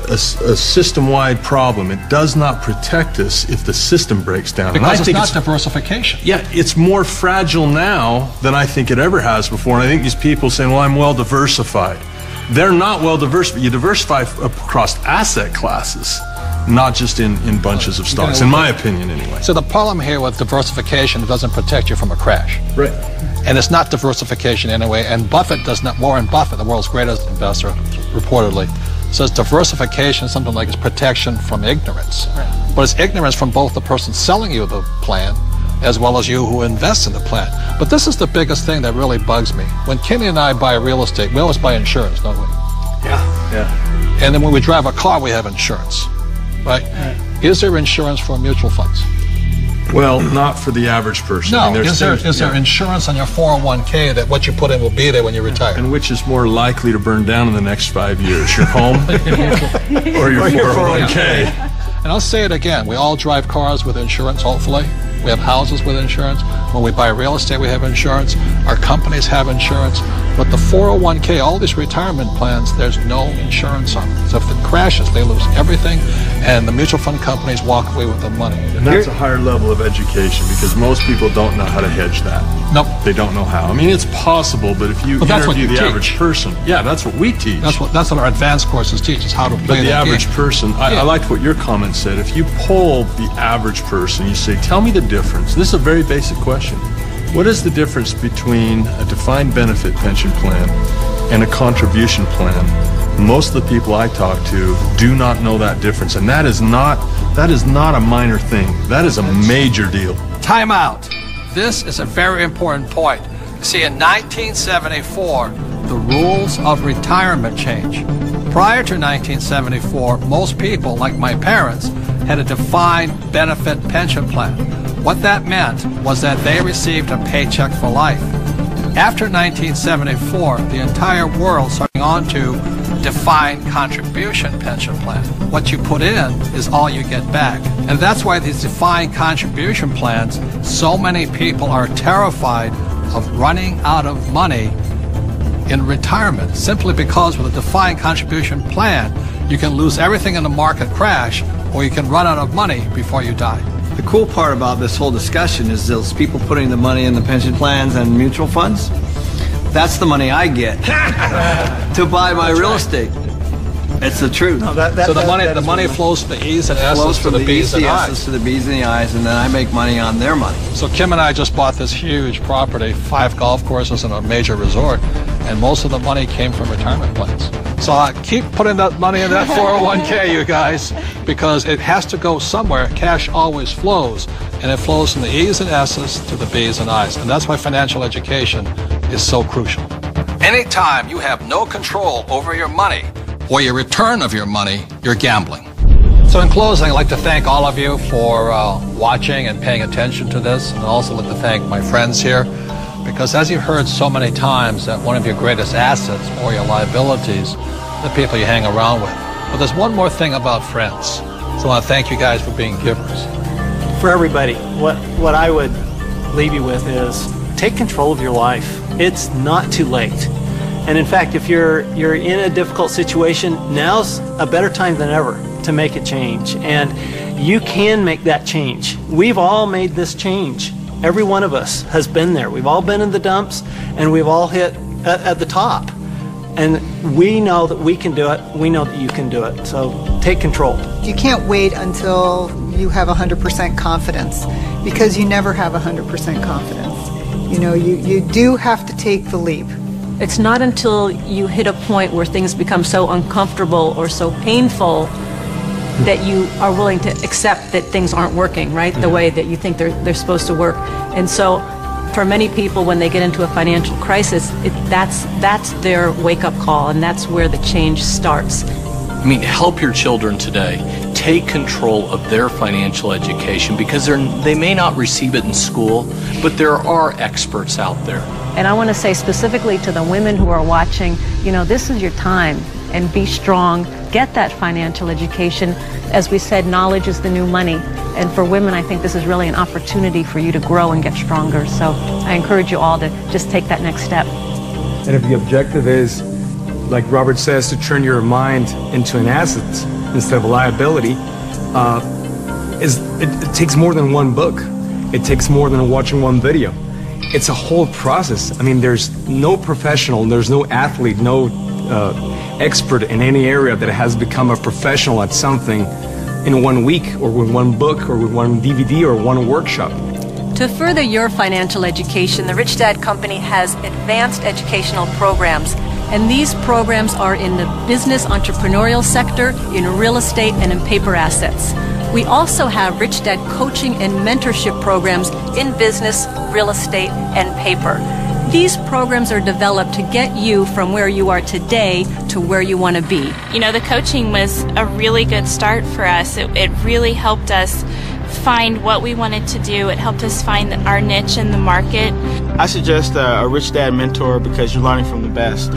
a system-wide problem, it does not protect us if the system breaks down. Because it's not diversification. Yeah, it's more fragile now than I think it ever has before. And I think these people saying, well, I'm well diversified. They're not well diversified. You diversify across asset classes, not just in bunches of stocks, in my opinion anyway. So the problem here with diversification, it doesn't protect you from a crash. Right. And it's not diversification anyway, and Buffett does not, Warren Buffett, the world's greatest investor, reportedly, says diversification is something like it's protection from ignorance. Right. But it's ignorance from both the person selling you the plan as well as you who invest in the plan. But this is the biggest thing that really bugs me. When Kenny and I buy real estate, we always buy insurance, don't we? Yeah. And then when we drive a car, we have insurance. Right? Is there insurance for mutual funds? Well, not for the average person. No. I mean, is there insurance on your 401k that what you put in will be there when you retire? And which is more likely to burn down in the next 5 years, your home or your 401k? And I'll say it again, we all drive cars with insurance, hopefully. We have houses with insurance. When we buy real estate, we have insurance. Our companies have insurance. But the 401k, all these retirement plans, there's no insurance on them. So if it crashes, they lose everything, and the mutual fund companies walk away with the money. And that's a higher level of education, because most people don't know how to hedge that. Nope. They don't know how. I mean, it's possible, but if you interview the average person, yeah, that's what we teach. That's what our advanced courses teach, is how to play the average person, I liked what your comment said. If you poll the average person, you say, tell me the difference. This is a very basic question. What is the difference between a defined benefit pension plan and a contribution plan? Most of the people I talk to do not know that difference, and that is not a minor thing. That is a major deal. Time out. This is a very important point. See, in 1974, the rules of retirement changed. Prior to 1974, most people, like my parents, had a defined benefit pension plan. What that meant was that they received a paycheck for life. After 1974, the entire world started on to defined contribution pension plan. What you put in is all you get back. And that's why these defined contribution plans, so many people are terrified of running out of money in retirement, simply because with a defined contribution plan, you can lose everything in the market crash, or you can run out of money before you die. The cool part about this whole discussion is those people putting the money in the pension plans and mutual funds. That's the money I get to buy my real estate. It's the truth. No, so the money flows from the E's and S's to the B's and I's. To the B's and the I's, and then I make money on their money. So Kim and I just bought this huge property, 5 golf courses and a major resort, and most of the money came from retirement plans. So keep putting that money in that 401k, you guys, because it has to go somewhere. Cash always flows, and it flows from the E's and S's to the B's and I's, and that's why financial education is so crucial. Anytime you have no control over your money or your return of your money, you're gambling. So in closing, I'd like to thank all of you for watching and paying attention to this, and also like to thank my friends here, because as you've heard so many times, that one of your greatest assets or your liabilities, the people you hang around with. But there's one more thing about friends. So I want to thank you guys for being givers. For everybody, what I would leave you with is take control of your life. It's not too late. And in fact, if you're in a difficult situation, now's a better time than ever to make a change. And you can make that change. We've all made this change. Every one of us has been there. We've all been in the dumps, and we've all hit at the top. And we know that we can do it. We know that you can do it. So take control. You can't wait until you have 100% confidence, because you never have 100% confidence. You know, you do have to take the leap. It's not until you hit a point where things become so uncomfortable or so painful that you are willing to accept that things aren't working, right? The way that you think they're supposed to work. And so for many people, when they get into a financial crisis, that's their wake-up call, and that's where the change starts. I mean, help your children today. Take control of their financial education, because they may not receive it in school, but there are experts out there. And I want to say specifically to the women who are watching, you know, this is your time, and be strong. Get that financial education. As we said, knowledge is the new money. And for women, I think this is really an opportunity for you to grow and get stronger. So I encourage you all to just take that next step. And if the objective is, like Robert says, to turn your mind into an asset instead of a liability, it takes more than one book. It takes more than watching one video. It's a whole process. I mean, there's no professional, there's no athlete, no expert in any area that has become a professional at something in 1 week, or with one book, or with one DVD, or one workshop. To further your financial education, the Rich Dad Company has advanced educational programs. And these programs are in the business entrepreneurial sector, in real estate, and in paper assets. We also have Rich Dad coaching and mentorship programs in business, real estate, and paper. These programs are developed to get you from where you are today to where you want to be. You know, the coaching was a really good start for us. It really helped us find what we wanted to do. It helped us find our niche in the market. I suggest a Rich Dad mentor, because you're learning from the best.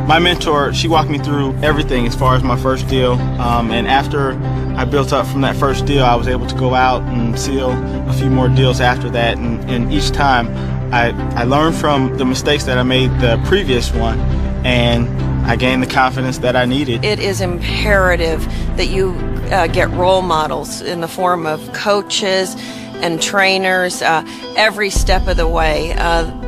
My mentor, she walked me through everything as far as my first deal, and after I built up from that first deal, I was able to go out and seal a few more deals after that, and each time I learned from the mistakes that I made the previous one, and I gained the confidence that I needed. It is imperative that you get role models in the form of coaches and trainers every step of the way.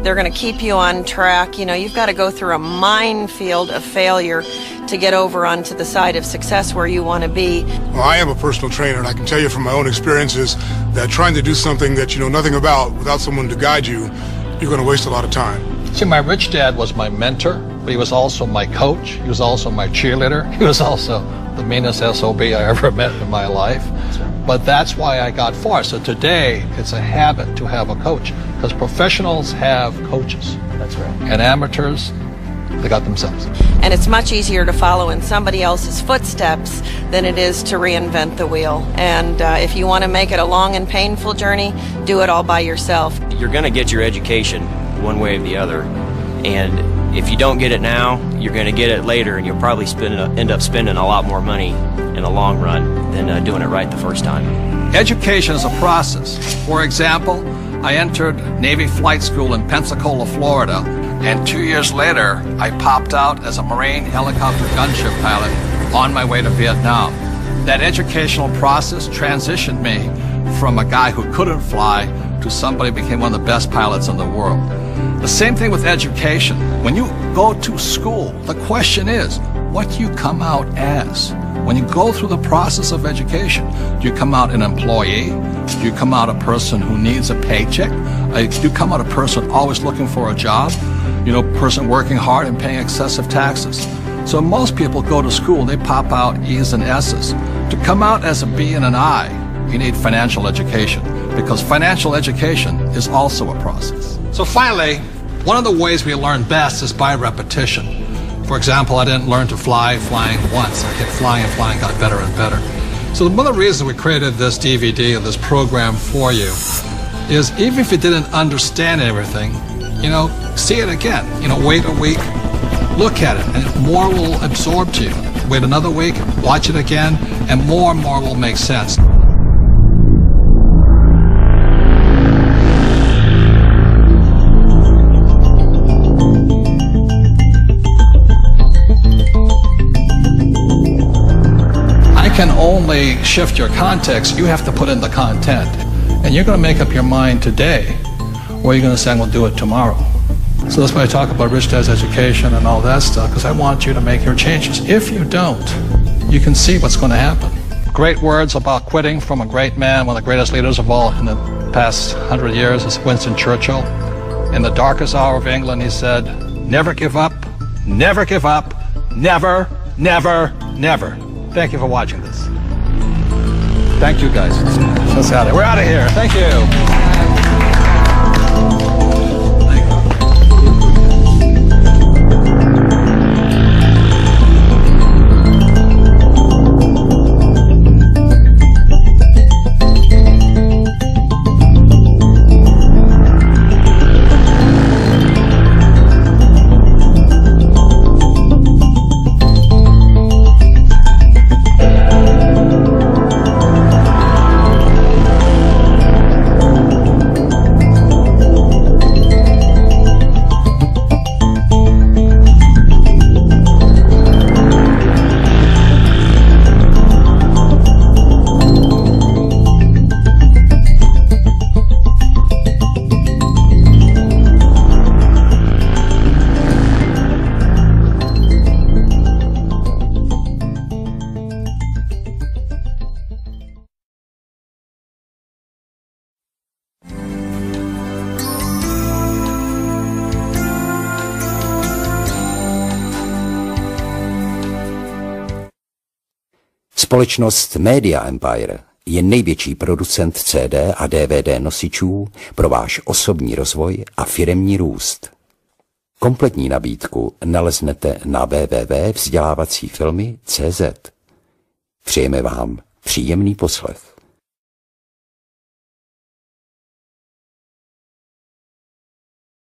They're going to keep you on track. You know, you've got to go through a minefield of failure to get over onto the side of success where you want to be. Well, I am a personal trainer, and I can tell you from my own experiences that trying to do something that you know nothing about without someone to guide you, you're going to waste a lot of time. See, my rich dad was my mentor, but he was also my coach. He was also my cheerleader. He was also the meanest SOB I ever met in my life. But that's why I got far. So today, it's a habit to have a coach, because professionals have coaches. That's right. And amateurs, they got themselves. And it's much easier to follow in somebody else's footsteps than it is to reinvent the wheel. And if you want to make it a long and painful journey, do it all by yourself. You're going to get your education one way or the other. And if you don't get it now, you're going to get it later, and you'll probably end up spending a lot more money in the long run than doing it right the first time. Education is a process. For example, I entered Navy flight school in Pensacola, Florida, and 2 years later, I popped out as a Marine helicopter gunship pilot on my way to Vietnam. That educational process transitioned me from a guy who couldn't fly to somebody who became one of the best pilots in the world. The same thing with education. When you go to school, the question is, what do you come out as? When you go through the process of education, do you come out an employee? Do you come out a person who needs a paycheck? Do you come out a person always looking for a job? You know, person working hard and paying excessive taxes. So most people go to school, they pop out E's and S's. To come out as a B and an I, you need financial education, because financial education is also a process. So finally, one of the ways we learn best is by repetition. For example, I didn't learn to flying once. I kept flying and flying, got better and better. So one of the reasons we created this DVD and this program for you is, even if you didn't understand everything, you know, see it again. You know, wait a week, look at it, and more will absorb to you. Wait another week, watch it again, and more will make sense. Can only shift your context. You have to put in the content, and you're going to make up your mind today, or you're going to say, I'm going to do it tomorrow. So that's why I talk about Rich Dad's education and all that stuff, because I want you to make your changes. If you don't, you can see what's going to happen. Great words about quitting from a great man, one of the greatest leaders of all in the past 100 years, is Winston Churchill. In the darkest hour of England, he said, never give up, never give up, never, never, never. Thank you for watching this. Thank you, guys. Let's out of here. We're out of here. Thank you. Společnost Media Empire je největší producent CD a DVD nosičů pro váš osobní rozvoj a firemní růst. Kompletní nabídku naleznete na www.vzdělávacífilmy.cz. Přejeme vám příjemný poslech.